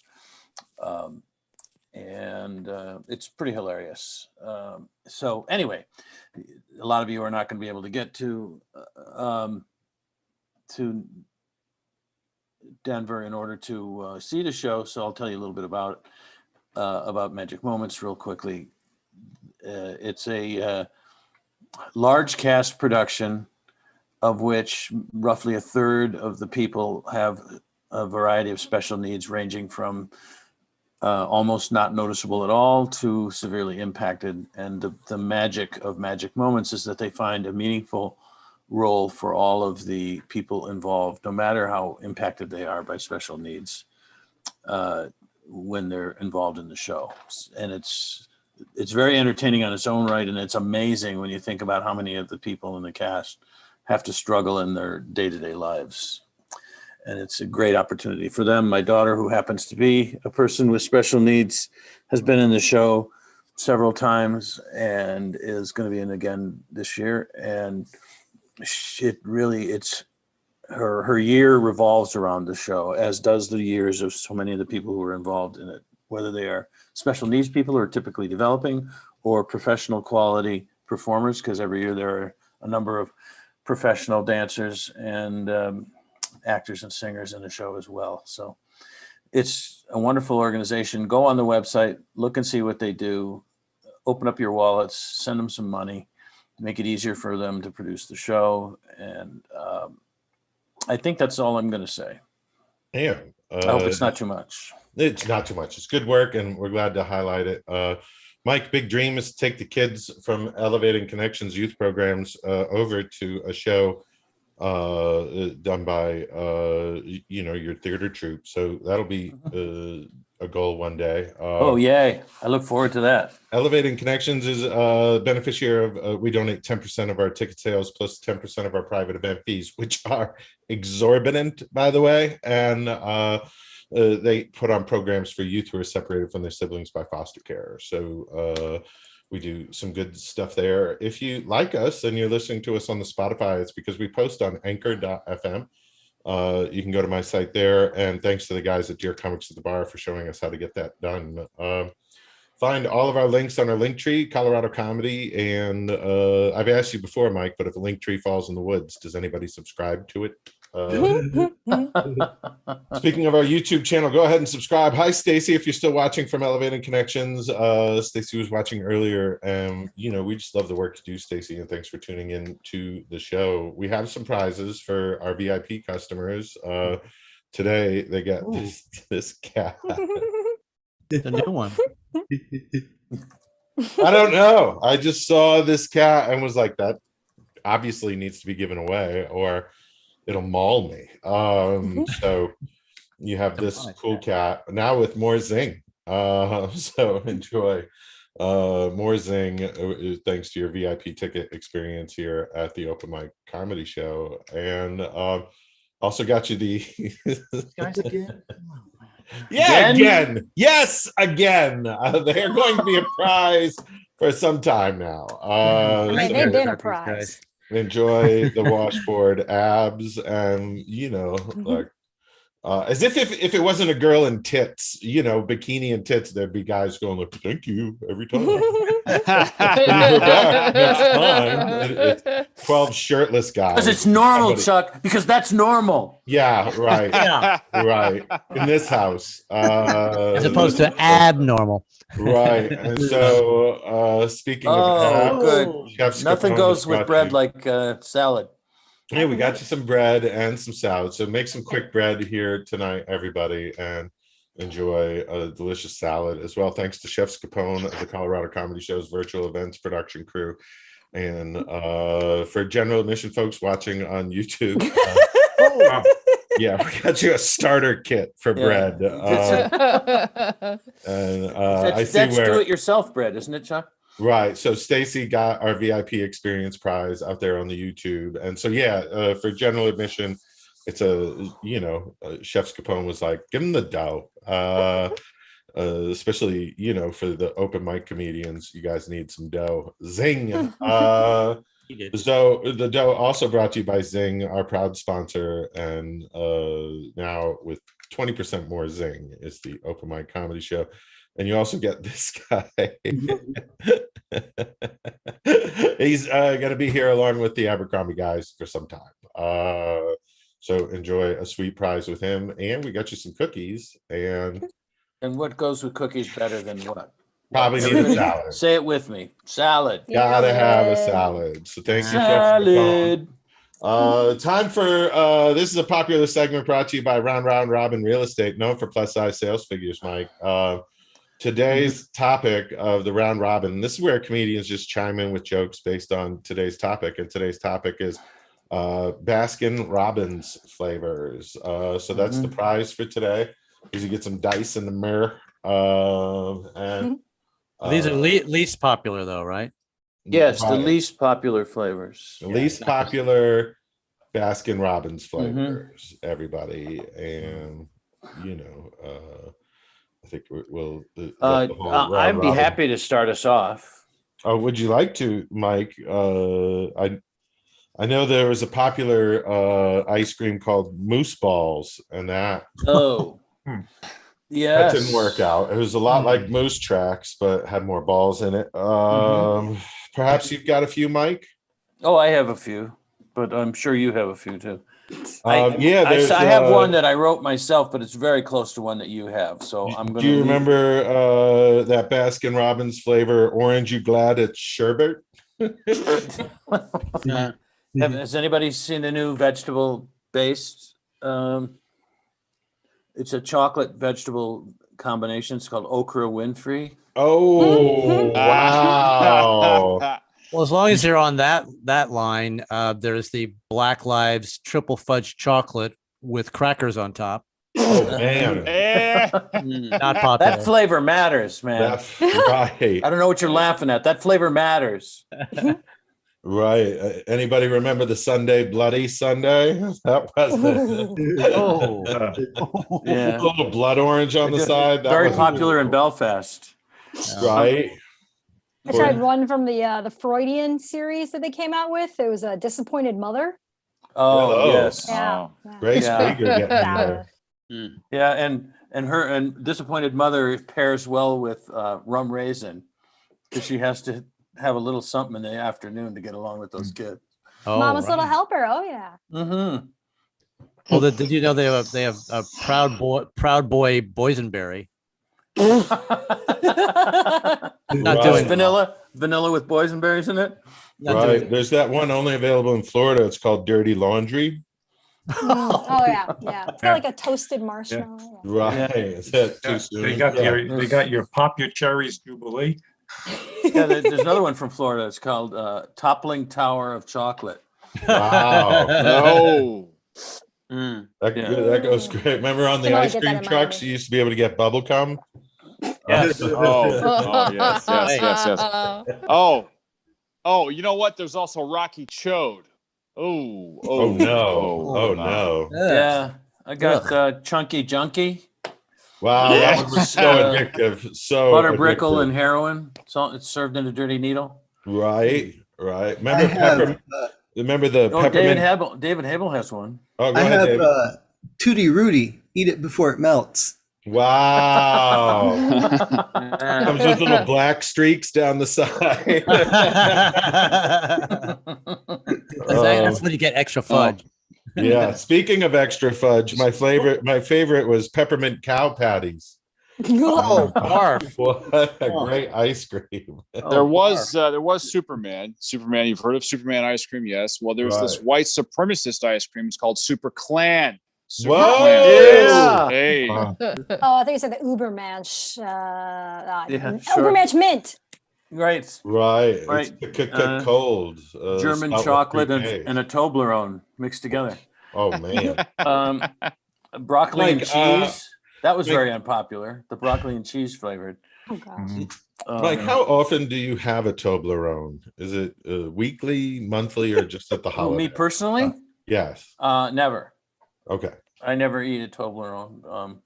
And it's pretty hilarious. So anyway, a lot of you are not going to be able to get to Denver in order to see the show. So I'll tell you a little bit about Magic Moments real quickly. It's a large cast production, of which roughly a third of the people have a variety of special needs, ranging from almost not noticeable at all to severely impacted. And the magic of Magic Moments is that they find a meaningful role for all of the people involved, no matter how impacted they are by special needs, when they're involved in the show. And it's very entertaining on its own right, and it's amazing when you think about how many of the people in the cast have to struggle in their day-to-day lives. And it's a great opportunity for them. My daughter, who happens to be a person with special needs, has been in the show several times and is going to be in again this year. And it's her year revolves around the show, as does the years of so many of the people who are involved in it, whether they are special needs people who are typically developing or professional quality performers, because every year there are a number of professional dancers and actors and singers in the show as well. So it's a wonderful organization. Go on the website, look and see what they do, open up your wallets, send them some money, make it easier for them to produce the show. And I think that's all I'm going to say. Yeah. I hope it's not too much. It's not too much. It's good work, and we're glad to highlight it. Mike, big dream is to take the kids from Elevating Connections youth programs over to a show done by your theater troupe. So that'll be a goal one day. Oh yay, I look forward to that. Elevating Connections is a beneficiary of we donate 10% of our ticket sales plus 10% of our private event fees, which are exorbitant, by the way. And they put on programs for youth who are separated from their siblings by foster care. So we do some good stuff there. If you like us and you're listening to us on the Spotify, it's because we post on anchor.fm. You can go to my site there. And thanks to the guys at Dear Comics at the Bar for showing us how to get that done. Find all of our links on our link tree, Colorado Comedy. And I've asked you before, Mike, but if a link tree falls in the woods, does anybody subscribe to it? Speaking of our YouTube channel, go ahead and subscribe. Hi, Stacy, if you're still watching from Elevating Connections. Stacy was watching earlier. We just love the work you do, Stacy, and thanks for tuning in to the show. We have some prizes for our VIP customers. Today, they got this cat. The new one. I don't know. I just saw this cat and was like, that obviously needs to be given away, or it'll maul me. So you have this cool cat now with more zing. So enjoy more zing thanks to your VIP ticket experience here at the Open Mic Comedy Show. And also got you the Guys again. Yeah, again. Yes, again. They're going to be a prize for some time now. They've been a prize. Enjoy the washboard abs, and like as if it wasn't a girl in tits, bikini and tits, there'd be guys going like, thank you every time. Next time. It's 12 shirtless guys. Because it's normal, Chuck, because that's normal. Yeah, right. Yeah. Right. In this house. As opposed to abnormal. Right. And so speaking of abs, good. Nothing goes with bread like salad. Hey, we got you some bread and some salad. So make some quick bread here tonight, everybody, and enjoy a delicious salad as well. Thanks to Chef Capone of the Colorado Comedy Show's virtual events production crew. And for general admission folks watching on YouTube, yeah, we got you a starter kit for bread. That's do-it-yourself bread, isn't it, Chuck? Right. So Stacy got our VIP experience prize out there on the YouTube. And so, for general admission, it's Chef Capone was like, give them the dough. Especially, for the open mic comedians, you guys need some dough. Zing. The dough also brought to you by Zing, our proud sponsor. And now with 20% more Zing is the Open Mic Comedy Show. And you also get this guy. He's going to be here along with the Abercrombie guys for some time. So enjoy a sweet prize with him. And we got you some cookies. And what goes with cookies better than what? Probably need a salad. Say it with me. Salad. Gotta have a salad. So thank you. Salad. Time for this is a popular segment brought to you by Round Robin Real Estate, known for plus size sales figures, Mike. Today's topic of the Round Robin, this is where comedians just chime in with jokes based on today's topic. And today's topic is Baskin Robbins flavors. So that's the prize for today. Is you get some dice in the mirror. And These are least popular though, right? Yes, the right. least popular flavors. The least popular Baskin Robbins flavors, everybody. And I think we'll I'd be happy to start us off. Oh, would you like to, Mike? I know there was a popular ice cream called Moose Balls, and that yeah, that didn't work out. It was a lot like Moose Tracks, but had more balls in it. Perhaps you've got a few, Mike? Oh, I have a few, but I'm sure you have a few too. I have one that I wrote myself, but it's very close to one that you have. So I'm going to. Do you remember that Baskin Robbins flavor, Orange You Glad It's Sherbet? Has anybody seen the new vegetable based? It's a chocolate vegetable combination. It's called Okra Winfrey. Oh, wow. Well, as long as they're on that line, there's the Black Lives triple fudge chocolate with crackers on top. Oh man, not popular. That flavor matters, man. That's right. I don't know what you're laughing at. That flavor matters. Right. Anybody remember the Sunday Bloody Sunday? That was yeah. A little blood orange on the side. That Very was popular in Belfast. Right. I tried one from the Freudian series that they came out with. It was a Disappointed Mother. Oh, yes. Yeah. Grace Krieger getting there. Yeah, and Disappointed Mother pairs well with Rum Raisin because she has to have a little something in the afternoon to get along with those kids. Oh, Mama's Little Helper. Oh yeah. Mm-hmm. Well, did you know they have a Proud Boy boysenberry? Not doing vanilla with boysenberries in it. Right. There's that one only available in Florida. It's called Dirty Laundry. Oh yeah. It's got like a toasted marshmallow. Yeah. Right. Is that too soon? They got your Pop Your Cherries Jubilee. Yeah, there's another one from Florida. It's called Toppling Tower of Chocolate. Wow. No. That goes great. Remember on the ice cream trucks, you used to be able to get bubble gum? Yes. Yes. Oh, you know what? There's also Rocky Chode. Oh no. Yeah. I got Chunky Junkie. Wow, that was so addictive. So butter addictive. brickle and heroin. So it's served in a dirty needle. Right. Remember remember the peppermint? David Hable has one. Oh, go I ahead, have David. Tutti Rutti. Eat it before it melts. Wow. Comes with little black streaks down the side. That's when you get extra fudge. Yeah. Speaking of extra fudge, my favorite was peppermint cow patties. Oh, barf. What a great ice cream. There was Superman. Superman, you've heard of Superman ice cream? Yes. Well, there's this white supremacist ice cream. It's called Super Clan. Whoa! Yeah. Hey. Oh, I think you said the Ubermensch. Ubermensch mint. Right. It's cold. German chocolate and a Toblerone mixed together. Oh man. Broccoli and cheese. That was very unpopular. The broccoli and cheese flavored. Oh gosh. Mike, how often do you have a Toblerone? Is it weekly, monthly, or just at the holiday? Me personally? Yes. Never. Okay. I never eat a Toblerone.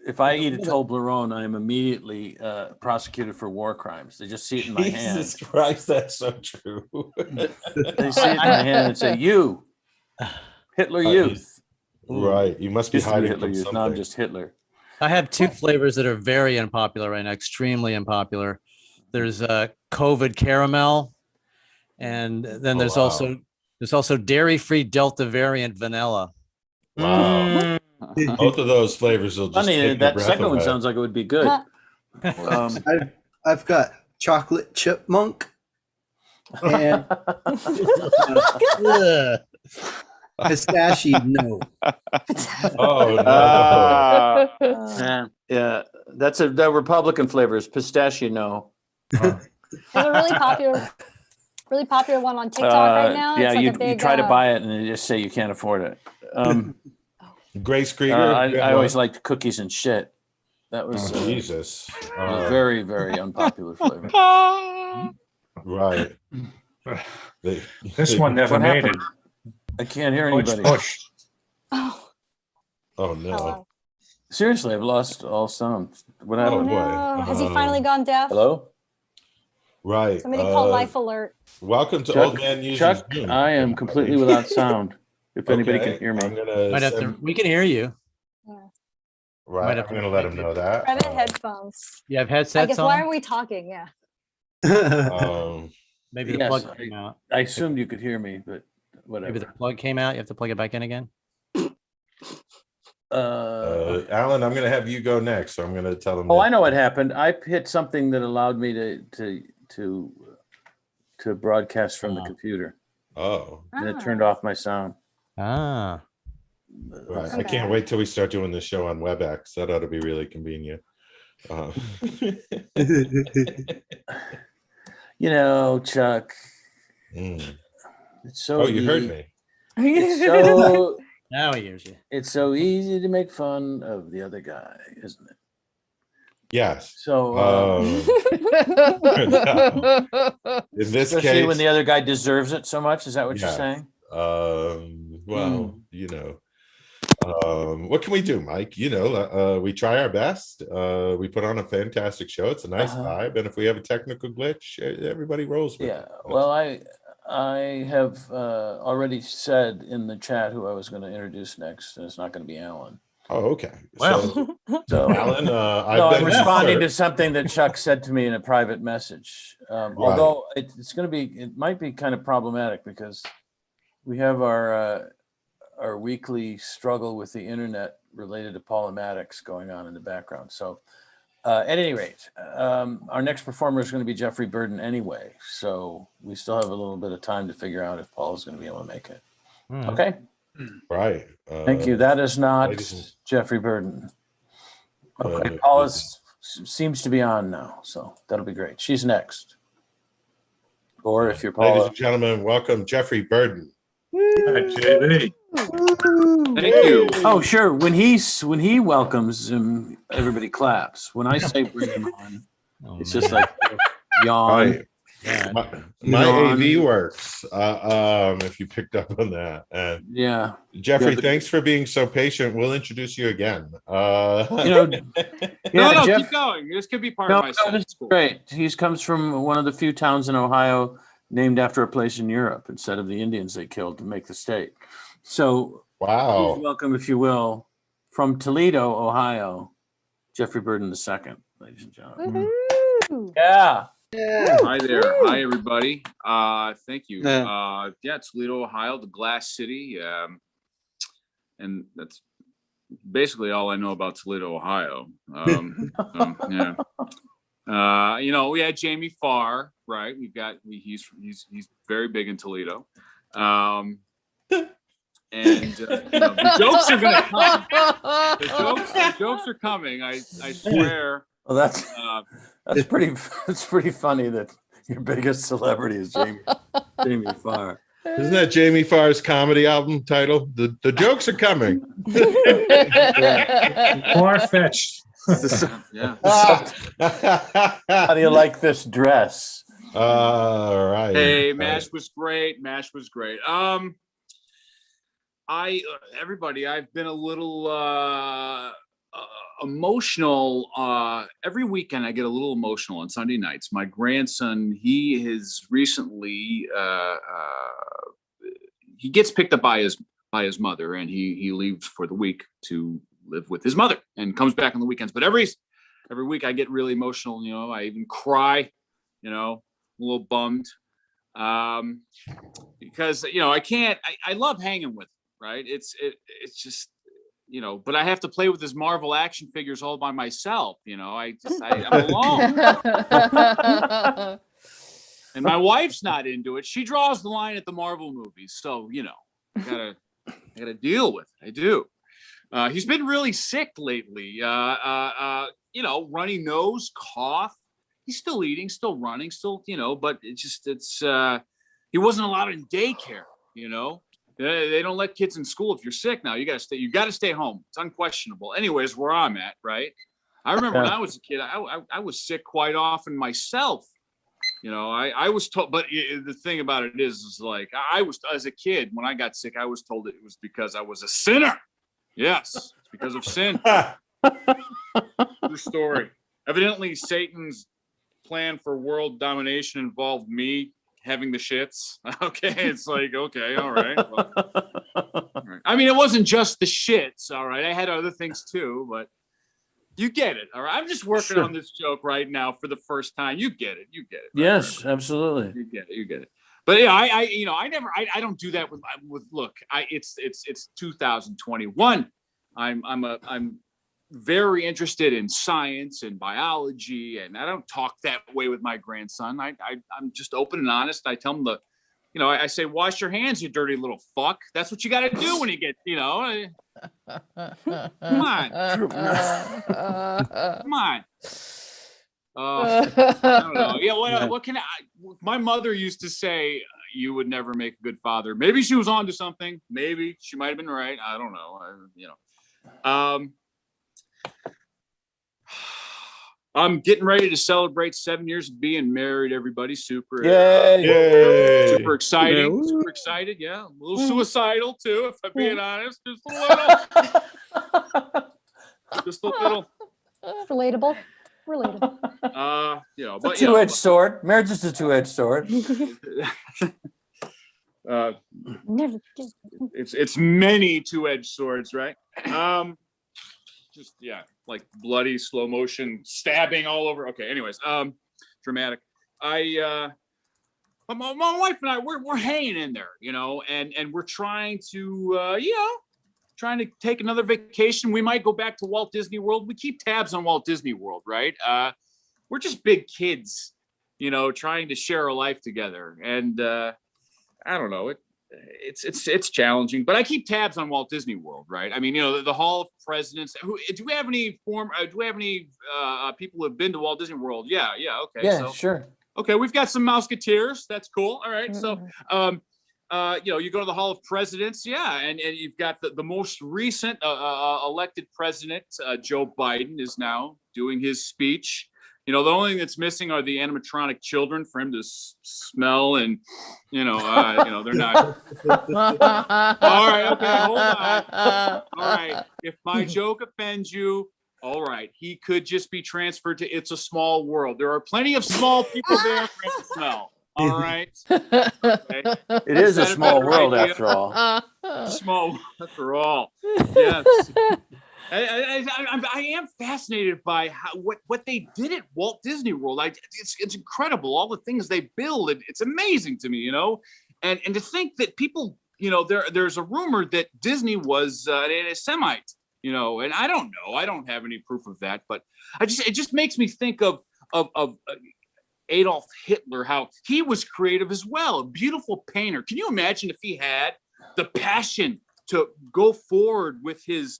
If I eat a Toblerone, I am immediately prosecuted for war crimes. They just see it in my hand. Jesus Christ, that's so true. They see it in my hand and say, "You, Hitler Youth." Right. You must be hiding Hitler from Youth. something. No, I'm just Hitler. I have two flavors that are very unpopular right now, extremely unpopular. There's COVID caramel, and then there's also dairy-free Delta variant vanilla. Wow. Both of those flavors will just Funny, take your that breath second one away. sounds like it would be good. I've got chocolate chipmunk and pistachio. No. Oh no. Yeah, that Republican flavor is pistachio. No. There's a really popular really popular one on TikTok right now. Yeah, it's like you, a big, you try to buy it and they just say you can't afford it. Grace Krieger. I always liked cookies and shit. That was Jesus. a very, very unpopular flavor. Right. This one never What made happened? I can't hear it. It's anybody. pushed. Oh no. wow. Seriously, I've lost all sound. What Oh, happened? boy. No. Has he finally gone deaf? Hello? Right. Somebody call Life Alert. Welcome to Chuck, Old Man Uses Chuck, Zoom, I am everybody. completely without sound. If anybody Okay, can hear me. I'm gonna Might have to, send, we can hear you. right. might have I'm to gonna let him connect know that. Private headphones. You have I headsets guess on? why are we talking? Yeah. Maybe the Yes, plug came out. I assumed you could hear me, but Maybe the whatever. plug came out. You have to plug it back in again. Alan, I'm gonna have you go next, so I'm gonna tell him. Oh, that- I know what happened. I hit something that allowed me to broadcast from the computer, Oh, and it turned off my sound. Ah. right. I Okay. can't wait till we start doing the show on WebEx. That ought to be really convenient. You know, Chuck, Mm. it's so Oh, you heard easy- me. It's so Now he hears you. it's so easy to make fun of the other guy, isn't it? Yes. So In this especially case, when the other guy deserves it so much, is that what Yeah. you're saying? Well, you know, what can we do, Mike? You know, we try our best. We put on a fantastic show. It's a nice vibe, and if we have a technical glitch, everybody rolls with Yeah. it. Well, I have already said in the chat who I was going to introduce next, and it's not going to be Alan. Oh, okay. Well. So Alan, I'm responding to something that Chuck said to me in a private message. Although it's going to be, it might be kind of problematic because we have our weekly struggle with the internet related to Paula Mattocks going on in the background. So at any rate, our next performer is going to be Jeffrey Burton anyway. So we still have a little bit of time to figure out if Paula's going to be able to make it. Okay. Right. Thank you. That is not ladies and- Jeffrey Burton. Okay. Paula seems to be on now. So that'll be great. She's next. Or if you're Ladies Paula. and gentlemen, welcome Jeffrey Burton. Hi, JB. Thank you. Oh, sure. When he welcomes him, everybody claps. When I say bring him on, it's just like yawn. Right. Yeah. My Yawn. AV works. If you picked up on that. And Yeah. Jeffrey, Yeah, but- thanks for being so patient. We'll introduce you again. No, Jeff, Keep going. This could be part no, of my set. this is great. He comes from one of the few towns in Ohio named after a place in Europe instead of the Indians they killed to make the state. So Wow. please welcome, if you will, from Toledo, Ohio, Jeffrey Burton II, ladies and gentlemen. Woohoo. Yeah. Hi there. Hi, everybody. Thank you. Yeah, Toledo, Ohio, the Glass City. And that's basically all I know about Toledo, Ohio. Yeah. You know, we had Jamie Farr, right? He's very big in Toledo. And you know, the jokes are gonna come. The jokes are coming. I swear. Well, that's pretty funny that your biggest celebrity is Jamie Farr. Isn't that Jamie Farr's comedy album title? The jokes are coming. Far-fetched. Yeah. How do you like this dress? All right. Hey, MASH was great. MASH was great. Everybody, I've been a little emotional. Every weekend I get a little emotional on Sunday nights. My grandson, he has recently he gets picked up by his mother, and he leaves for the week to live with his mother and comes back on the weekends. But every week I get really emotional. You know, I even cry. You know, a little bummed because you know I love hanging with him, right? It's just, you know, but I have to play with his Marvel action figures all by myself. You know, I'm alone. And my wife's not into it. She draws the line at the Marvel movies. So, you know, I gotta deal with it. I do. He's been really sick lately. You know, runny nose, cough. He's still eating, still running, still, you know, but it's He wasn't allowed in daycare, you know. They don't let kids in school if you're sick now. You got to stay home. It's unquestionable. Anyways, where I'm at, right? I remember when I was a kid, I was sick quite often myself. You know, I was told, but the thing about it is like, I was, as a kid, when I got sick, I was told it was because I was a sinner. Yes, it's because of sin. True story. Evidently, Satan's plan for world domination involved me having the shits. Okay, it's like, okay, all right. Well, all right. I mean, it wasn't just the shits, all right. I had other things too, but you get it, all right. I'm just working on this joke right now for the first time. You get it. You get it. Right, yes, right. Absolutely. You get it. You get it. But yeah, I don't do that with look. It's 2021. I'm very interested in science and biology, and I don't talk that way with my grandson. I'm just open and honest. I tell him I say, wash your hands, you dirty little fuck. That's what you got to do when you get, come on. Come on. I don't know. Yeah, what can my mother used to say, you would never make a good father. Maybe she was onto something. Maybe she might have been right. I don't know. I'm getting ready to celebrate 7 years of being married. Everybody, super exciting. Yeah. Super excited. Yeah, a little suicidal too, if I'm being honest. Just a little. Just a little. Relatable. But two-edged sword. Marriage is a two-edged sword. It's many two-edged swords, right? Just like bloody slow motion stabbing all over. Okay, anyways, dramatic. My wife and I, we're hanging in there, and we're trying to take another vacation. We might go back to Walt Disney World. We keep tabs on Walt Disney World, right? We're just big kids, trying to share a life together, and I don't know. It's challenging, but I keep tabs on Walt Disney World, right? I mean, the Hall of Presidents. Do we have any people who have been to Walt Disney World? Yeah, okay. Yeah, sure. Okay, we've got some Mouseketeers. That's cool. All right, so you go to the Hall of Presidents, and you've got the most recent elected president, Joe Biden, is now doing his speech. The only thing that's missing are the animatronic children for him to smell, and they're not. All right, okay, hold on. All right, if my joke offends you, all right, he could just be transferred to It's a Small World. There are plenty of small people there for him to smell. All right. Okay. It is a small world after all. Small after all. Yes. I am fascinated by what they did at Walt Disney World. It's incredible, all the things they build. It's amazing to me, and to think that people, there's a rumor that Disney was an anti-Semite, and I don't know. I don't have any proof of that, but it just makes me think of Adolf Hitler, how he was creative as well, a beautiful painter. Can you imagine if he had the passion to go forward with his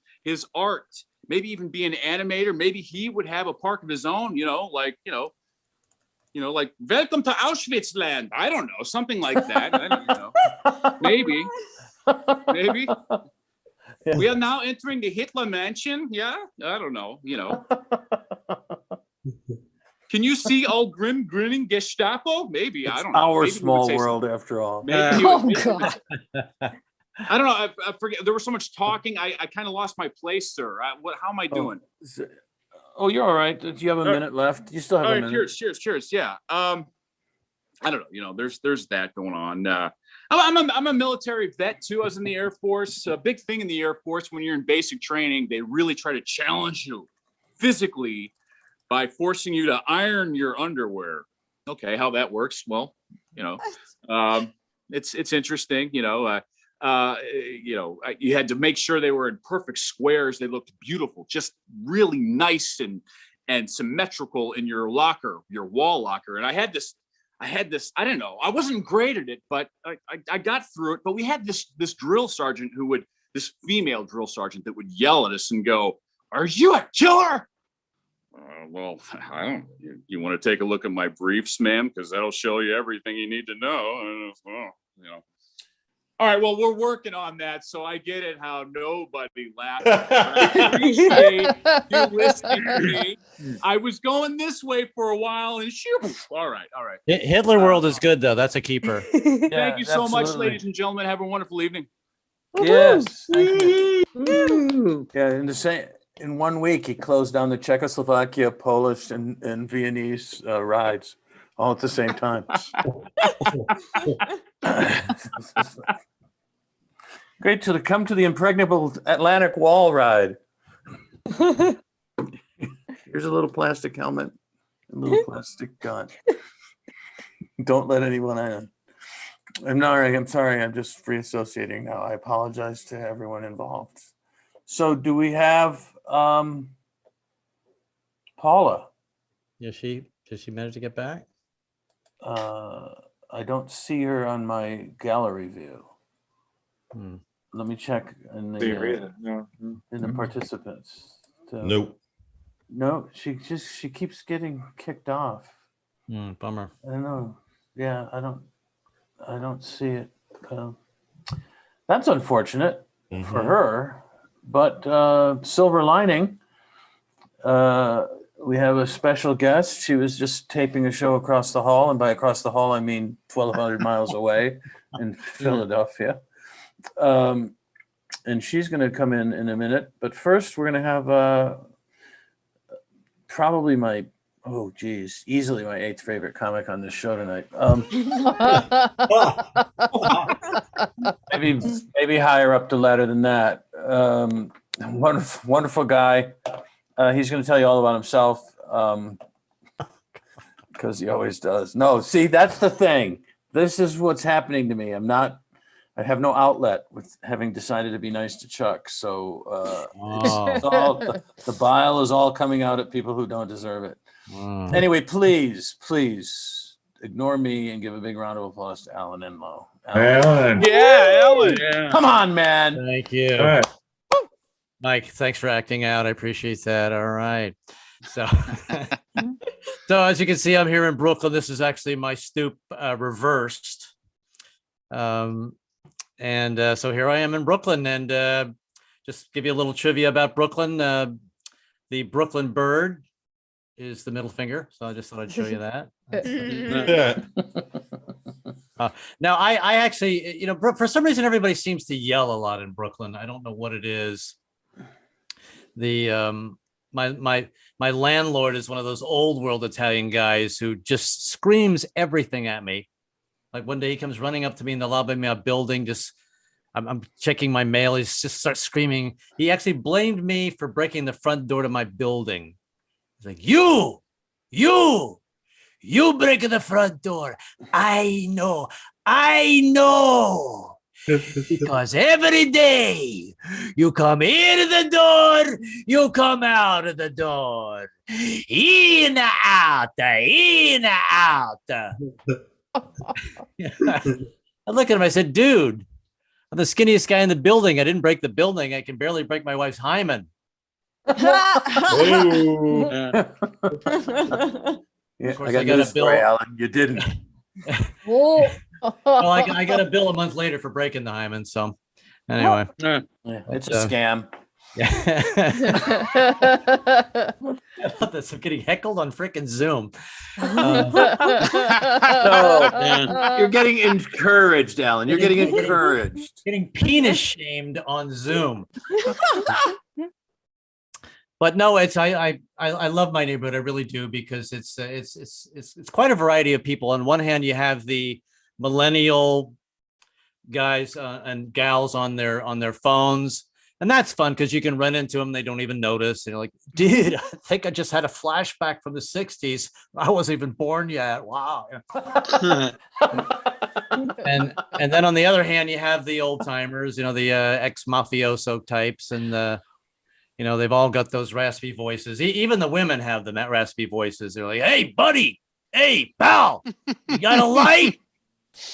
art, maybe even be an animator? Maybe he would have a park of his own, like welcome to Auschwitz land. I don't know, something like that. Maybe. Yeah. We are now entering the Hitler mansion. Yeah, I don't know. Can you see all grinning Gestapo? Maybe. I don't know. Our Maybe small world after all. Maybe God. I don't know. I forget. There was so much talking. I kind of lost my place, sir. How am I doing? Oh, you're all right. Do you have a minute left? You still have a minute. Cheers. Yeah. I don't know. There's that going on. I'm a military vet too. I was in the Air Force. A big thing in the Air Force when you're in basic training, they really try to challenge you physically by forcing you to iron your underwear. Okay, how that works? Well, it's interesting. You had to make sure they were in perfect squares. They looked beautiful, just really nice and symmetrical in your locker, your wall locker. And I had this, I don't know, I wasn't great at it, but I got through it. But we had this drill sergeant this female drill sergeant that would yell at us and go, "Are you a killer?" Well, I don't. You want to take a look at my briefs, ma'am, because that'll show you everything you need to know. Well, All right. Well, we're working on that, so I get it. How nobody laughed. I appreciate you listening to me. I was going this way for a while, and shoot. All right. Hitler World is good though. That's a keeper. Thank you so much, absolutely. ladies and gentlemen. Have a wonderful evening. Yes. Thank you. Yeah, in 1 week, he closed down the Czechoslovakia, Polish, and Viennese rides all at the same time. Great to come to the impregnable Atlantic Wall ride. Here's a little plastic helmet, a little plastic gun. Don't let anyone in. I'm sorry. I'm just free associating now. I apologize to everyone involved. So do we have Paula? Did she manage to get back? I don't see her on my gallery view. Let me check in the participants. Nope. No, she keeps getting kicked off. Bummer. I don't know. Yeah, I don't see it. That's unfortunate for her, but silver lining. We have a special guest. She was just taping a show across the hall, and by across the hall, I mean 1,200 miles away in Philadelphia. And she's going to come in a minute. But first, we're going to have probably easily my 8th favorite comic on this show tonight. Maybe higher up the ladder than that. Wonderful guy. He's going to tell you all about himself because he always does. No, see, that's the thing. This is what's happening to me. I have no outlet with having decided to be nice to Chuck. So the bile is all coming out at people who don't deserve it. Anyway, please ignore me and give a big round of applause to Alan Enlow. Alan. Yeah, Alan. Yeah. Come on, man. Thank you. All right. Mike, thanks for acting out. I appreciate that. All right. So, as you can see, I'm here in Brooklyn. This is actually my stoop reversed. So here I am in Brooklyn, and just give you a little trivia about Brooklyn. The Brooklyn bird is the middle finger. So I just thought I'd show you that. Now, I actually, for some reason, everybody seems to yell a lot in Brooklyn. I don't know what it is. My landlord is one of those old world Italian guys who just screams everything at me. Like one day he comes running up to me in the lobby of my building, I'm checking my mail. He just starts screaming. He actually blamed me for breaking the front door to my building. He's like, you break the front door. I know. Because every day you come in the door, you come out of the door. In, out. I look at him, I said, dude, I'm the skinniest guy in the building. I didn't break the building. I can barely break my wife's hymen. Yeah, I got news for you, Alan. You didn't. Well, I got a bill a month later for breaking the hymen. So anyway, it's a scam. I'm getting heckled on freaking Zoom. You're getting encouraged, Alan. You're getting encouraged. Getting penis shamed on Zoom. But no, I love my neighborhood. I really do, because it's quite a variety of people. On one hand, you have the millennial guys and gals on their phones, and that's fun because you can run into them, they don't even notice. You're like, dude, I think I just had a flashback from the 60s. I wasn't even born yet. Wow. and then on the other hand, you have the old timers, the ex-mafioso types, and they've all got those raspy voices. Even the women have the raspy voices. They're like, hey, buddy. Hey, pal. You got a light?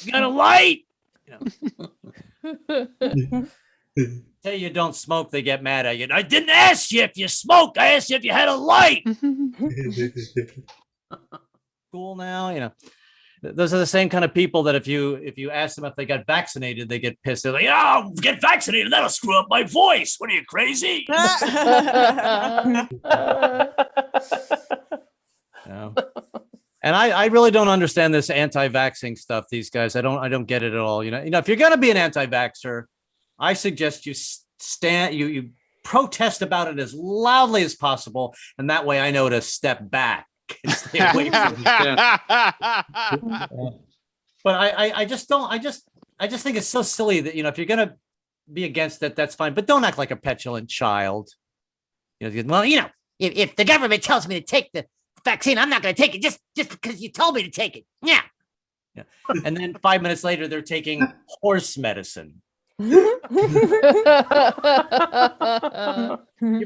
You got a light? say you don't smoke, they get mad at you. I didn't ask you if you smoked. I asked you if you had a light. Cool now, you know. Those are the same kind of people that if you ask them if they got vaccinated, they get pissed. They're like, "Oh, get vaccinated. That'll screw up my voice. What are you, crazy?" No. And I really don't understand this anti-vaxxing stuff. These guys, I don't get it at all. You know, if you're gonna be an anti-vaxxer, I suggest you you protest about it as loudly as possible, and that way I know to step back and stay away from it. But I just think it's so silly that, if you're gonna be against it, that's fine, but don't act like a petulant child. Well, if the government tells me to take the vaccine, I'm not going to take it just because you told me to take it. Yeah. And then 5 minutes later, they're taking horse medicine. You've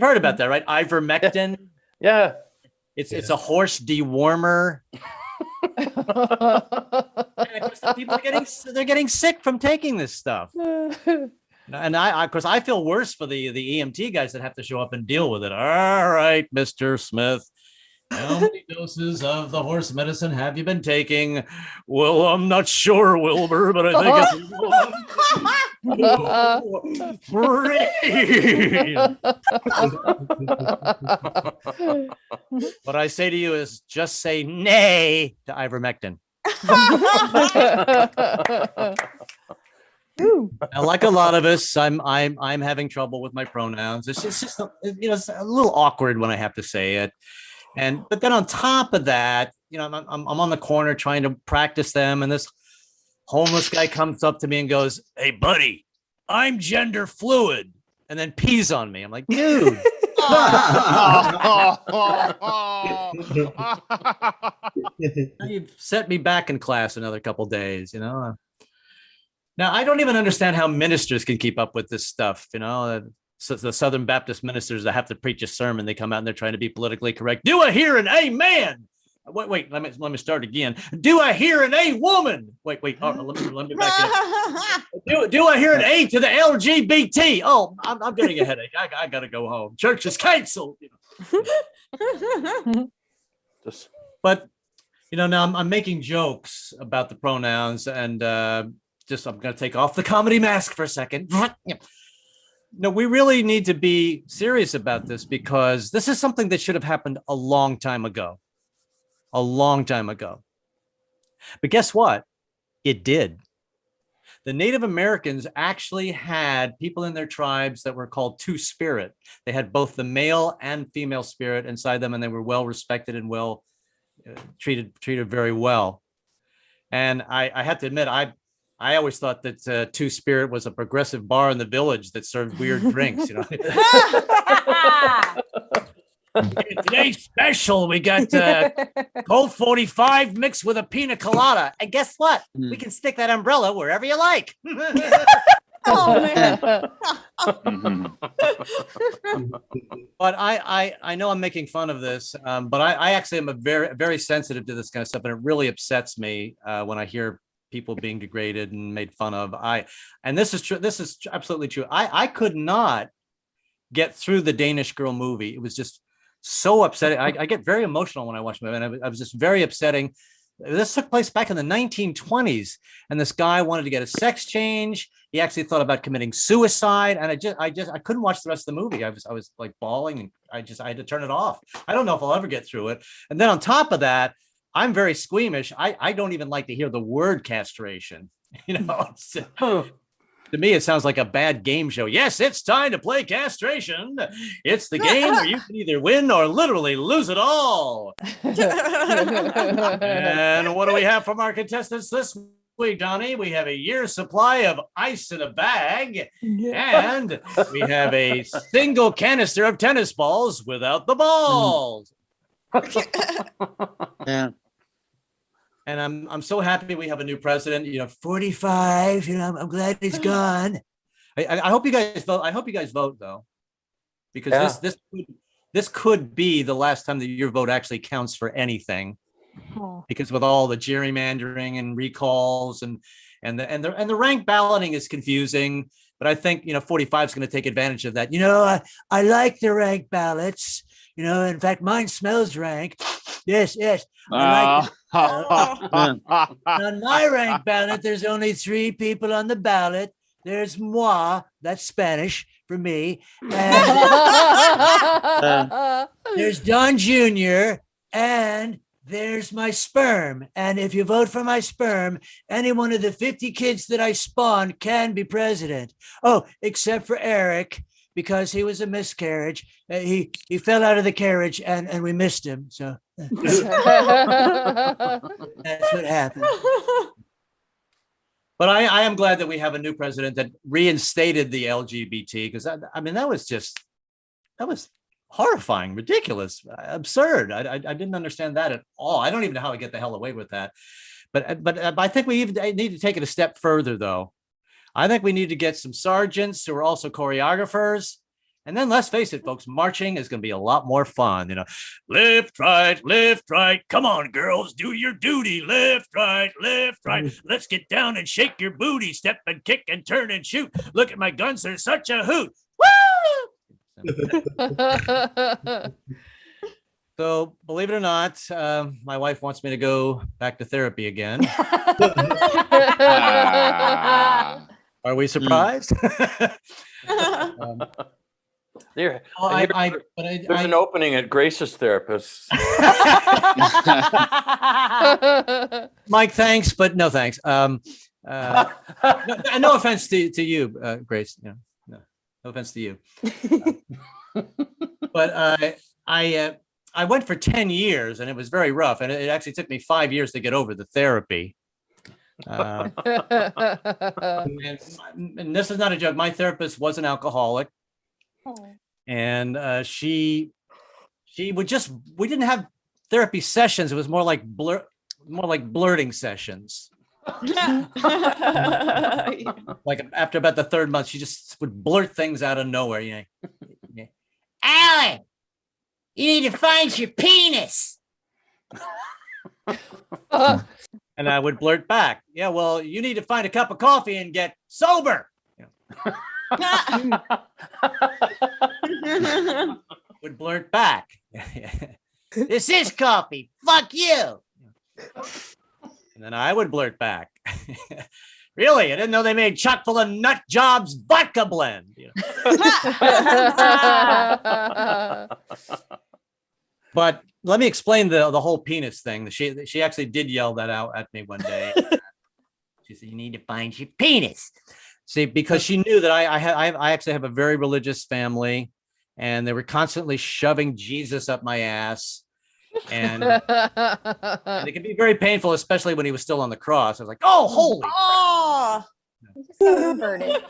heard about that, right? Ivermectin. Yeah. It's a horse dewormer. And of course, the people are getting sick from taking this stuff. And of course, I feel worse for the EMT guys that have to show up and deal with it. All right, Mr. Smyth. How many doses of the horse medicine have you been taking? Well, I'm not sure, Wilbur, but I think it's 3. What I say to you is just say nay to ivermectin. Now, like a lot of us, I'm having trouble with my pronouns. It's just it's a little awkward when I have to say it. But then on top of that, I'm on the corner trying to practice them, and this homeless guy comes up to me and goes, "Hey, buddy, I'm gender fluid," and then pees on me. I'm like, dude. Now you've set me back in class another couple days, Now, I don't even understand how ministers can keep up with this stuff, So the Southern Baptist ministers that have to preach a sermon, they come out and they're trying to be politically correct. Do I hear an amen? Wait, let me start again. Do I hear an a woman? Wait. Oh, let me back in. Do I hear an a to the LGBT? Oh, I'm getting a headache. I got to go home. Church is canceled. But now I'm making jokes about the pronouns, and I'm going to take off the comedy mask for a second. No, we really need to be serious about this, because this is something that should have happened a long time ago. But guess what? It did. The Native Americans actually had people in their tribes that were called two-spirit. They had both the male and female spirit inside them, and they were well respected and well treated very well. And I have to admit, I always thought that Two-Spirit was a progressive bar in the village that served weird drinks, Today's special, we got Colt 45 mixed with a pina colada. And guess what? We can stick that umbrella wherever you like. Oh, man. But I know I'm making fun of this, but I actually am very, very sensitive to this kind of stuff. And it really upsets me when I hear people being degraded and made fun of. And this is true. This is absolutely true. I could not get through the Danish Girl movie. It was just so upsetting. I get very emotional when I watch the movie, and I was just very upsetting. This took place back in the 1920s, and this guy wanted to get a sex change. He actually thought about committing suicide, and I couldn't watch the rest of the movie. I was like bawling, and I had to turn it off. I don't know if I'll ever get through it. And then on top of that, I'm very squeamish. I don't even like to hear the word castration. To me, it sounds like a bad game show. Yes, it's time to play castration. It's the game where you can either win or literally lose it all. And what do we have from our contestants this week, Donnie? We have a year's supply of ice in a bag, and we have a single canister of tennis balls without the balls. Yeah. And I'm so happy we have a new president. 45. I'm glad he's gone. I hope you guys vote. I hope you guys vote though, because this could be the last time that your vote actually counts for anything. Because with all the gerrymandering and recalls and the rank balloting is confusing. But I think, 45 is going to take advantage of that. I like the rank ballots. In fact, mine smells rank. Yes. I like on my rank ballot, there's only 3 people on the ballot. There's moi, that's Spanish for me. And, there's Don Jr. and there's my sperm. And if you vote for my sperm, any one of the 50 kids that I spawned can be president. Oh, except for Eric, because he was a miscarriage. He fell out of the carriage and we missed him. So that's what happened. But I am glad that we have a new president that reinstated the LGBT, because that was horrifying, ridiculous, absurd. I didn't understand that at all. I don't even know how I get the hell away with that. But I think we even need to take it a step further, though. I think we need to get some sergeants who are also choreographers. And then let's face it, folks, marching is going to be a lot more fun. Left, right. Come on, girls, do your duty. Left, right. Let's get down and shake your booty. Step and kick and turn and shoot. Look at my guns, they're such a hoot. Woo! So, believe it or not, my wife wants me to go back to therapy again. Are we surprised? There's an opening at Grace's therapist. Mike, thanks, but no thanks. No offense to you, Grace. No offense to you. But I went for 10 years and it was very rough. And it actually took me 5 years to get over the therapy. And this is not a joke. My therapist was an alcoholic. And she would we didn't have therapy sessions. It was more like blurting sessions. Like after about the 3rd month, she just would blurt things out of nowhere. Alan, you need to find your penis. And I would blurt back, yeah, well, you need to find a cup of coffee and get sober. Would blurt back. This is coffee. Fuck you. And then I would blurt back. Really? I didn't know they made chock full of nut jobs vodka blend. But let me explain the whole penis thing. She actually did yell that out at me one day. She said, "You need to find your penis." See, because she knew that I actually have a very religious family, and they were constantly shoving Jesus up my ass. And it can be very painful, especially when he was still on the cross. I was like, oh, holy. Oh, you just got converted.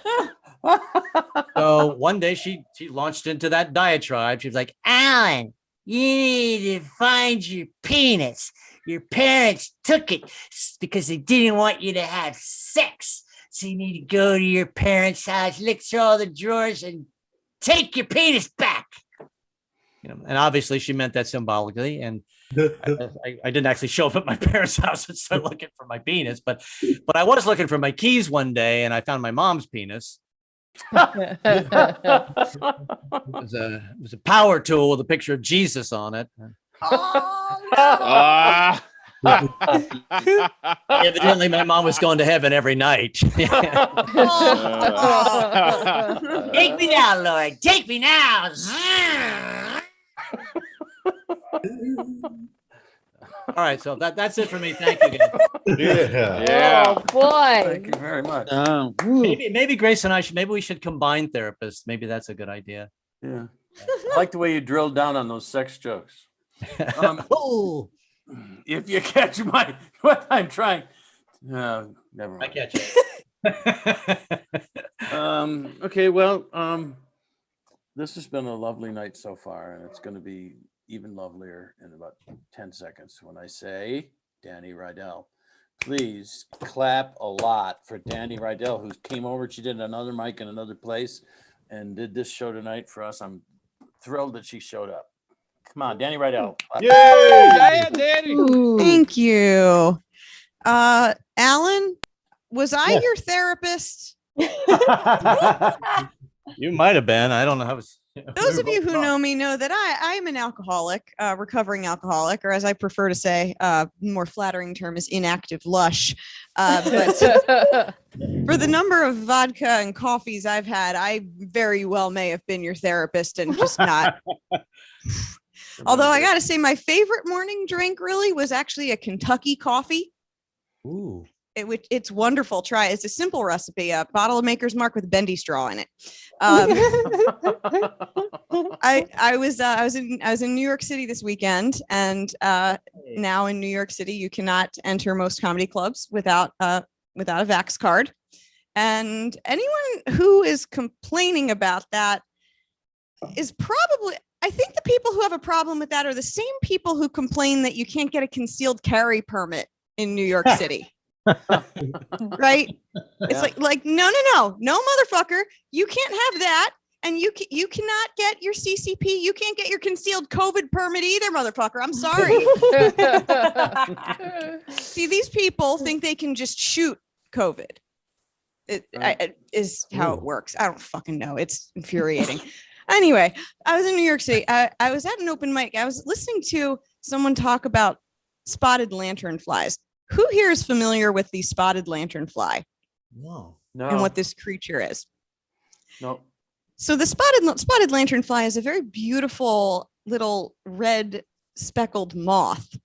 So one day she launched into that diatribe. She was like, Alan, you need to find your penis. Your parents took it because they didn't want you to have sex. So you need to go to your parents' house, look through all the drawers, and take your penis back. And obviously she meant that symbolically. And I didn't actually show up at my parents' house and start looking for my penis, but I was looking for my keys one day, and I found my mom's penis. It was a power tool with a picture of Jesus on it. Oh, no. Evidently, my mom was going to heaven every night. Take me now, Lord. Take me now. All right, so that's it for me. Thank you, guys. Yeah. Oh boy. Thank you very much. Maybe Grace and we should combine therapists. Maybe that's a good idea. Yeah. I like the way you drilled down on those sex jokes. If you catch what I'm trying. Never mind. I catch it. Okay, well, this has been a lovely night so far, and it's going to be even lovelier in about 10 seconds when I say Danny Rydell. Please clap a lot for Danny Rydell, who came over. She did another mic in another place and did this show tonight for us. I'm thrilled that she showed up. Come on, Danny Rydell. Yay! Yeah, Danny. Thank you. Alan, was I your therapist? You might have been. I don't know how. Those of you who know me know that I am an alcoholic, recovering alcoholic, or as I prefer to say, more flattering term is inactive lush. But for the number of vodka and coffees I've had, I very well may have been your therapist and just not. Although I got to say, my favorite morning drink really was actually a Kentucky coffee. Ooh. It's wonderful. Try it. It's a simple recipe, a bottle of Maker's Mark with bendy straw in it. I was in New York City this weekend, and now in New York City you cannot enter most comedy clubs without a Vax card. And anyone who is complaining about that is probably, I think the people who have a problem with that are the same people who complain that you can't get a concealed carry permit in New York City. Right? It's like no motherfucker, you can't have that, and you cannot get your CCP, you can't get your concealed COVID permit either, motherfucker. I'm sorry. See, these people think they can just shoot COVID. It is how it works. I don't fucking know. It's infuriating. Anyway, I was in New York City. I was at an open mic. I was listening to someone talk about spotted lanternflies. Who here is familiar with the spotted lanternfly? No. And what this creature is? No. So the spotted lanternfly is a very beautiful little red speckled moth.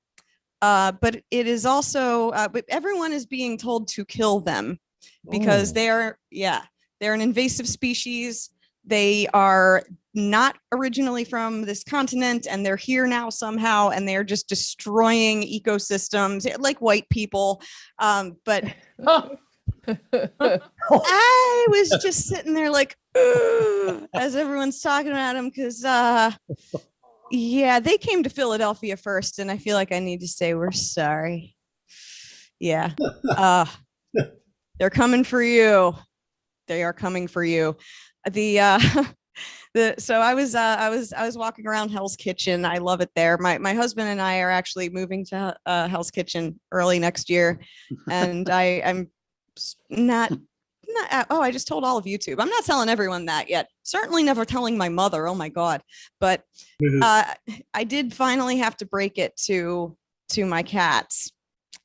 But it is also, but everyone is being told to kill them because they're an invasive species. They are not originally from this continent, and they're here now somehow, and they're just destroying ecosystems like white people. But I was just sitting there like, as everyone's talking about them, because they came to Philadelphia first, and I feel like I need to say we're sorry. Yeah, they're coming for you. They are coming for you. So I was walking around Hell's Kitchen. I love it there. My husband and I are actually moving to Hell's Kitchen early next year, and I'm not. Oh, I just told all of YouTube. I'm not telling everyone that yet. Certainly never telling my mother. Oh my God! But I did finally have to break it to my cats,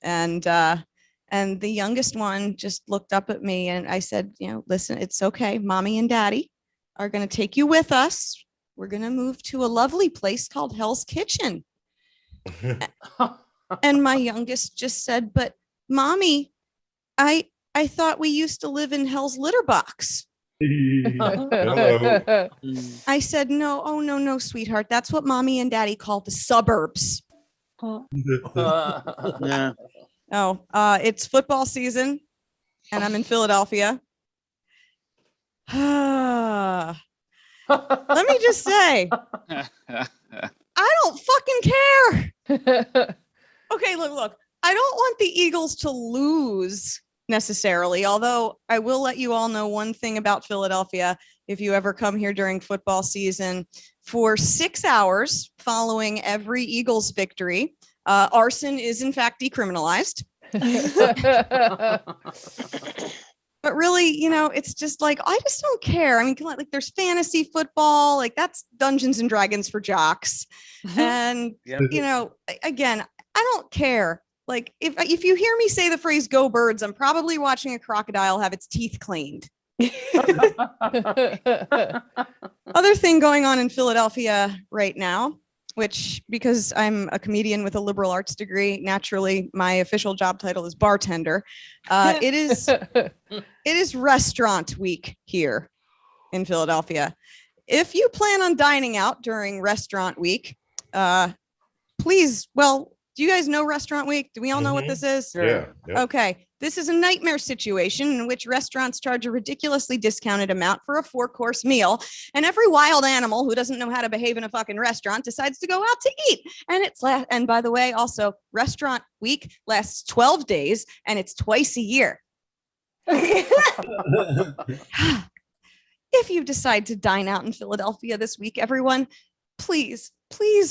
and the youngest one just looked up at me, and I said, listen, it's okay. Mommy and Daddy are going to take you with us. We're going to move to a lovely place called Hell's Kitchen. And my youngest just said, but Mommy, I thought we used to live in Hell's litter box. Hello. I said, no, oh no, sweetheart. That's what Mommy and Daddy call the suburbs. Yeah. Oh, it's football season, and I'm in Philadelphia. Let me just say, I don't fucking care. Okay, look. I don't want the Eagles to lose necessarily, although I will let you all know one thing about Philadelphia. If you ever come here during football season, for 6 hours following every Eagles victory, arson is in fact decriminalized. But really, it's just like, I just don't care. I mean, like there's fantasy football, like that's Dungeons and Dragons for jocks. And, again, I don't care. Like if you hear me say the phrase "Go Birds," I'm probably watching a crocodile have its teeth cleaned. Other thing going on in Philadelphia right now, which, because I'm a comedian with a liberal arts degree, naturally my official job title is bartender. It is restaurant week here in Philadelphia. If you plan on dining out during restaurant week, please, do you guys know restaurant week? Do we all know what this is? Yeah. Okay. This is a nightmare situation in which restaurants charge a ridiculously discounted amount for a 4-course meal. And every wild animal who doesn't know how to behave in a fucking restaurant decides to go out to eat. And by the way, also restaurant week lasts 12 days and it's twice a year. If you decide to dine out in Philadelphia this week, everyone, please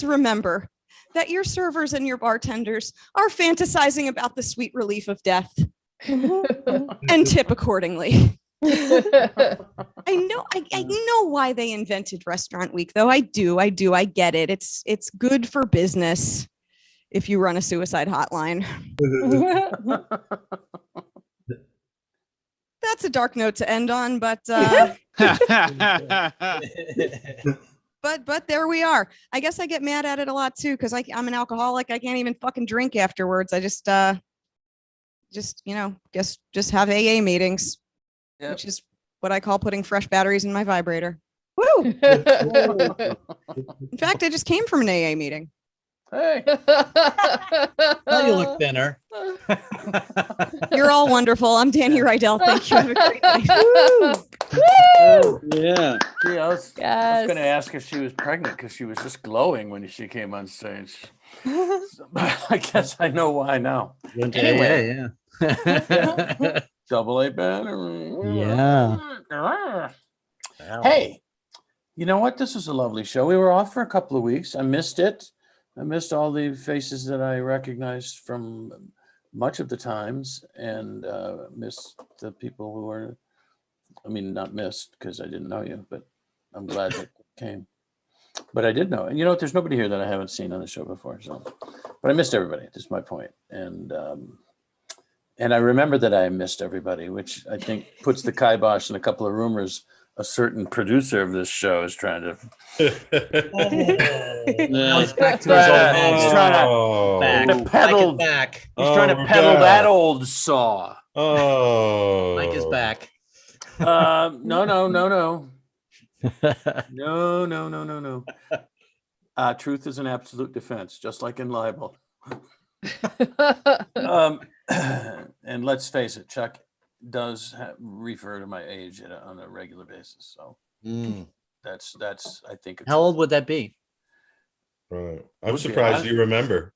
remember that your servers and your bartenders are fantasizing about the sweet relief of death and tip accordingly. I know why they invented Restaurant Week, though. I do. I get it. It's good for business if you run a suicide hotline. That's a dark note to end on, but but there we are. I guess I get mad at it a lot too because I'm an alcoholic. I can't even fucking drink afterwards. I just have AA meetings, which is what I call putting fresh batteries in my vibrator. Woo! In fact, I just came from an AA meeting. Hey, Now you look thinner. You're all wonderful. I'm Danny Rydell. Thank you. Have a great night. Yeah. gee, I was Yes. going to ask if she was pregnant because she was just glowing when she came on stage. I guess I know why now. Anyway, yeah. Double A banner. Yeah. Hey, you know what? This was a lovely show. We were off for a couple of weeks. I missed it. I missed all the faces that I recognized from much of the times, and missed the people who were, I mean, not missed because I didn't know you, but I'm glad that came. But I did know. And you know what? There's nobody here that I haven't seen on the show before. So, but I missed everybody. That's my point. And I remember that I missed everybody, which I think puts the kibosh in a couple of rumors a certain producer of this show is trying to. Now he's back to his old man. He's trying to peddle back. He's trying to we're peddle back. that old saw. Oh, Mike is back. No. No. Truth is an absolute defense, just like in libel. And let's face it, Chuck does refer to my age on a regular basis. So that's I think. How old would that be? right. I'm Would be surprised odd. you remember.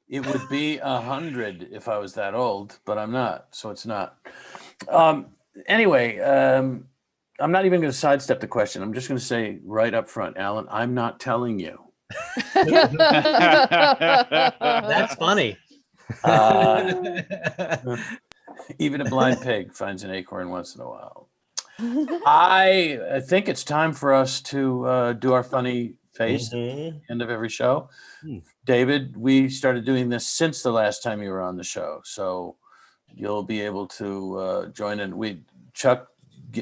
It would be 100 if I was that old, but I'm not, so it's not. Anyway, I'm not even going to sidestep the question. I'm just going to say right up front, Alan, I'm not telling you. That's funny. Even a blind pig finds an acorn once in a while. I think it's time for us to do our funny face at the end of every show. David, we started doing this since the last time you were on the show, so you'll be able to join in. Chuck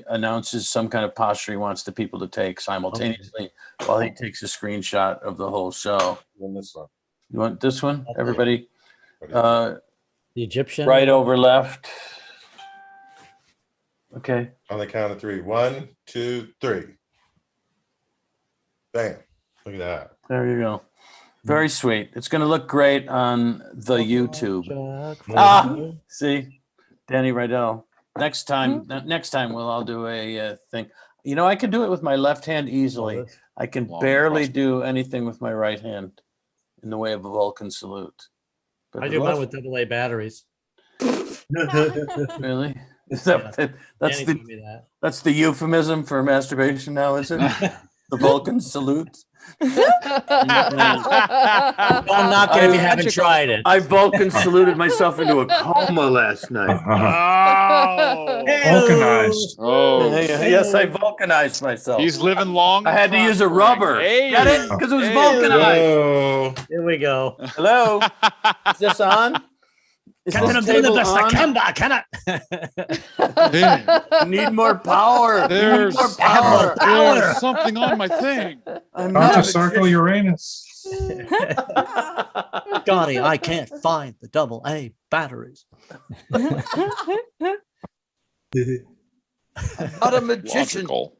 announces some kind of posture he wants the people to take simultaneously while he takes a screenshot of the whole show. This one. You want this one? Okay. Everybody, The Egyptian. right over left. Okay. On the count of three. 1, 2, 3. Bam. Look at that. There you go. Very sweet. It's going to look great on the YouTube. See, Danny Rydell. Next time we'll all do a thing. You know, I can do it with my left hand easily. I can barely do anything with my right hand in the way of a Vulcan salute. But I do mine with AA batteries. Really? That's Danny the told me that. that's the euphemism for masturbation now, is it? The Vulcan salute. Don't knock it if you haven't tried it. I Vulcan saluted myself into a coma last night. Vulcanized. Oh, Yes, I vulcanized myself. he's living long. I had to use a rubber. Hey. Get it? Because it was vulcanized. Whoa. Here we go. Hello? Is this on? Is this table on? Need more power. There's, Need more power. there's something on my thing. I'm About not to circle Uranus. Scotty, I can't find the AA batteries. not a magician. Logical.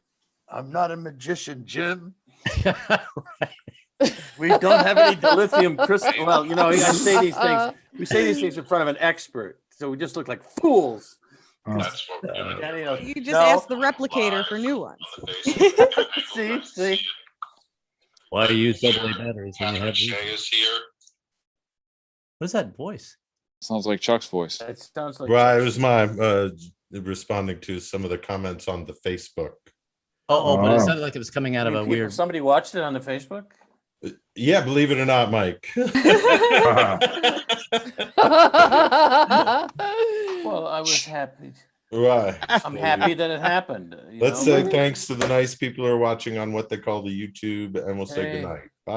I'm not a magician, Jim. We don't have any dilithium crystal. Well, you know, I say these things. We say these things in front of an expert, so we just look like fools. That's what we're doing. Danny, You just no. ask the replicator for new ones. See. Why do you use AA batteries when you have these? Shay is here. What is that voice? Sounds like Chuck's voice. It sounds like Right, it was my responding to some of the comments on the Facebook. Oh, but it Oh. sounded like it was coming out of a People- weird. Somebody watched it on the Facebook. Yeah, believe it or not, Mike. Well, I was happy. Right. I'm happy that it happened. Let's say thanks to the nice people who are watching on what they call the YouTube, and we'll say Hey. goodnight.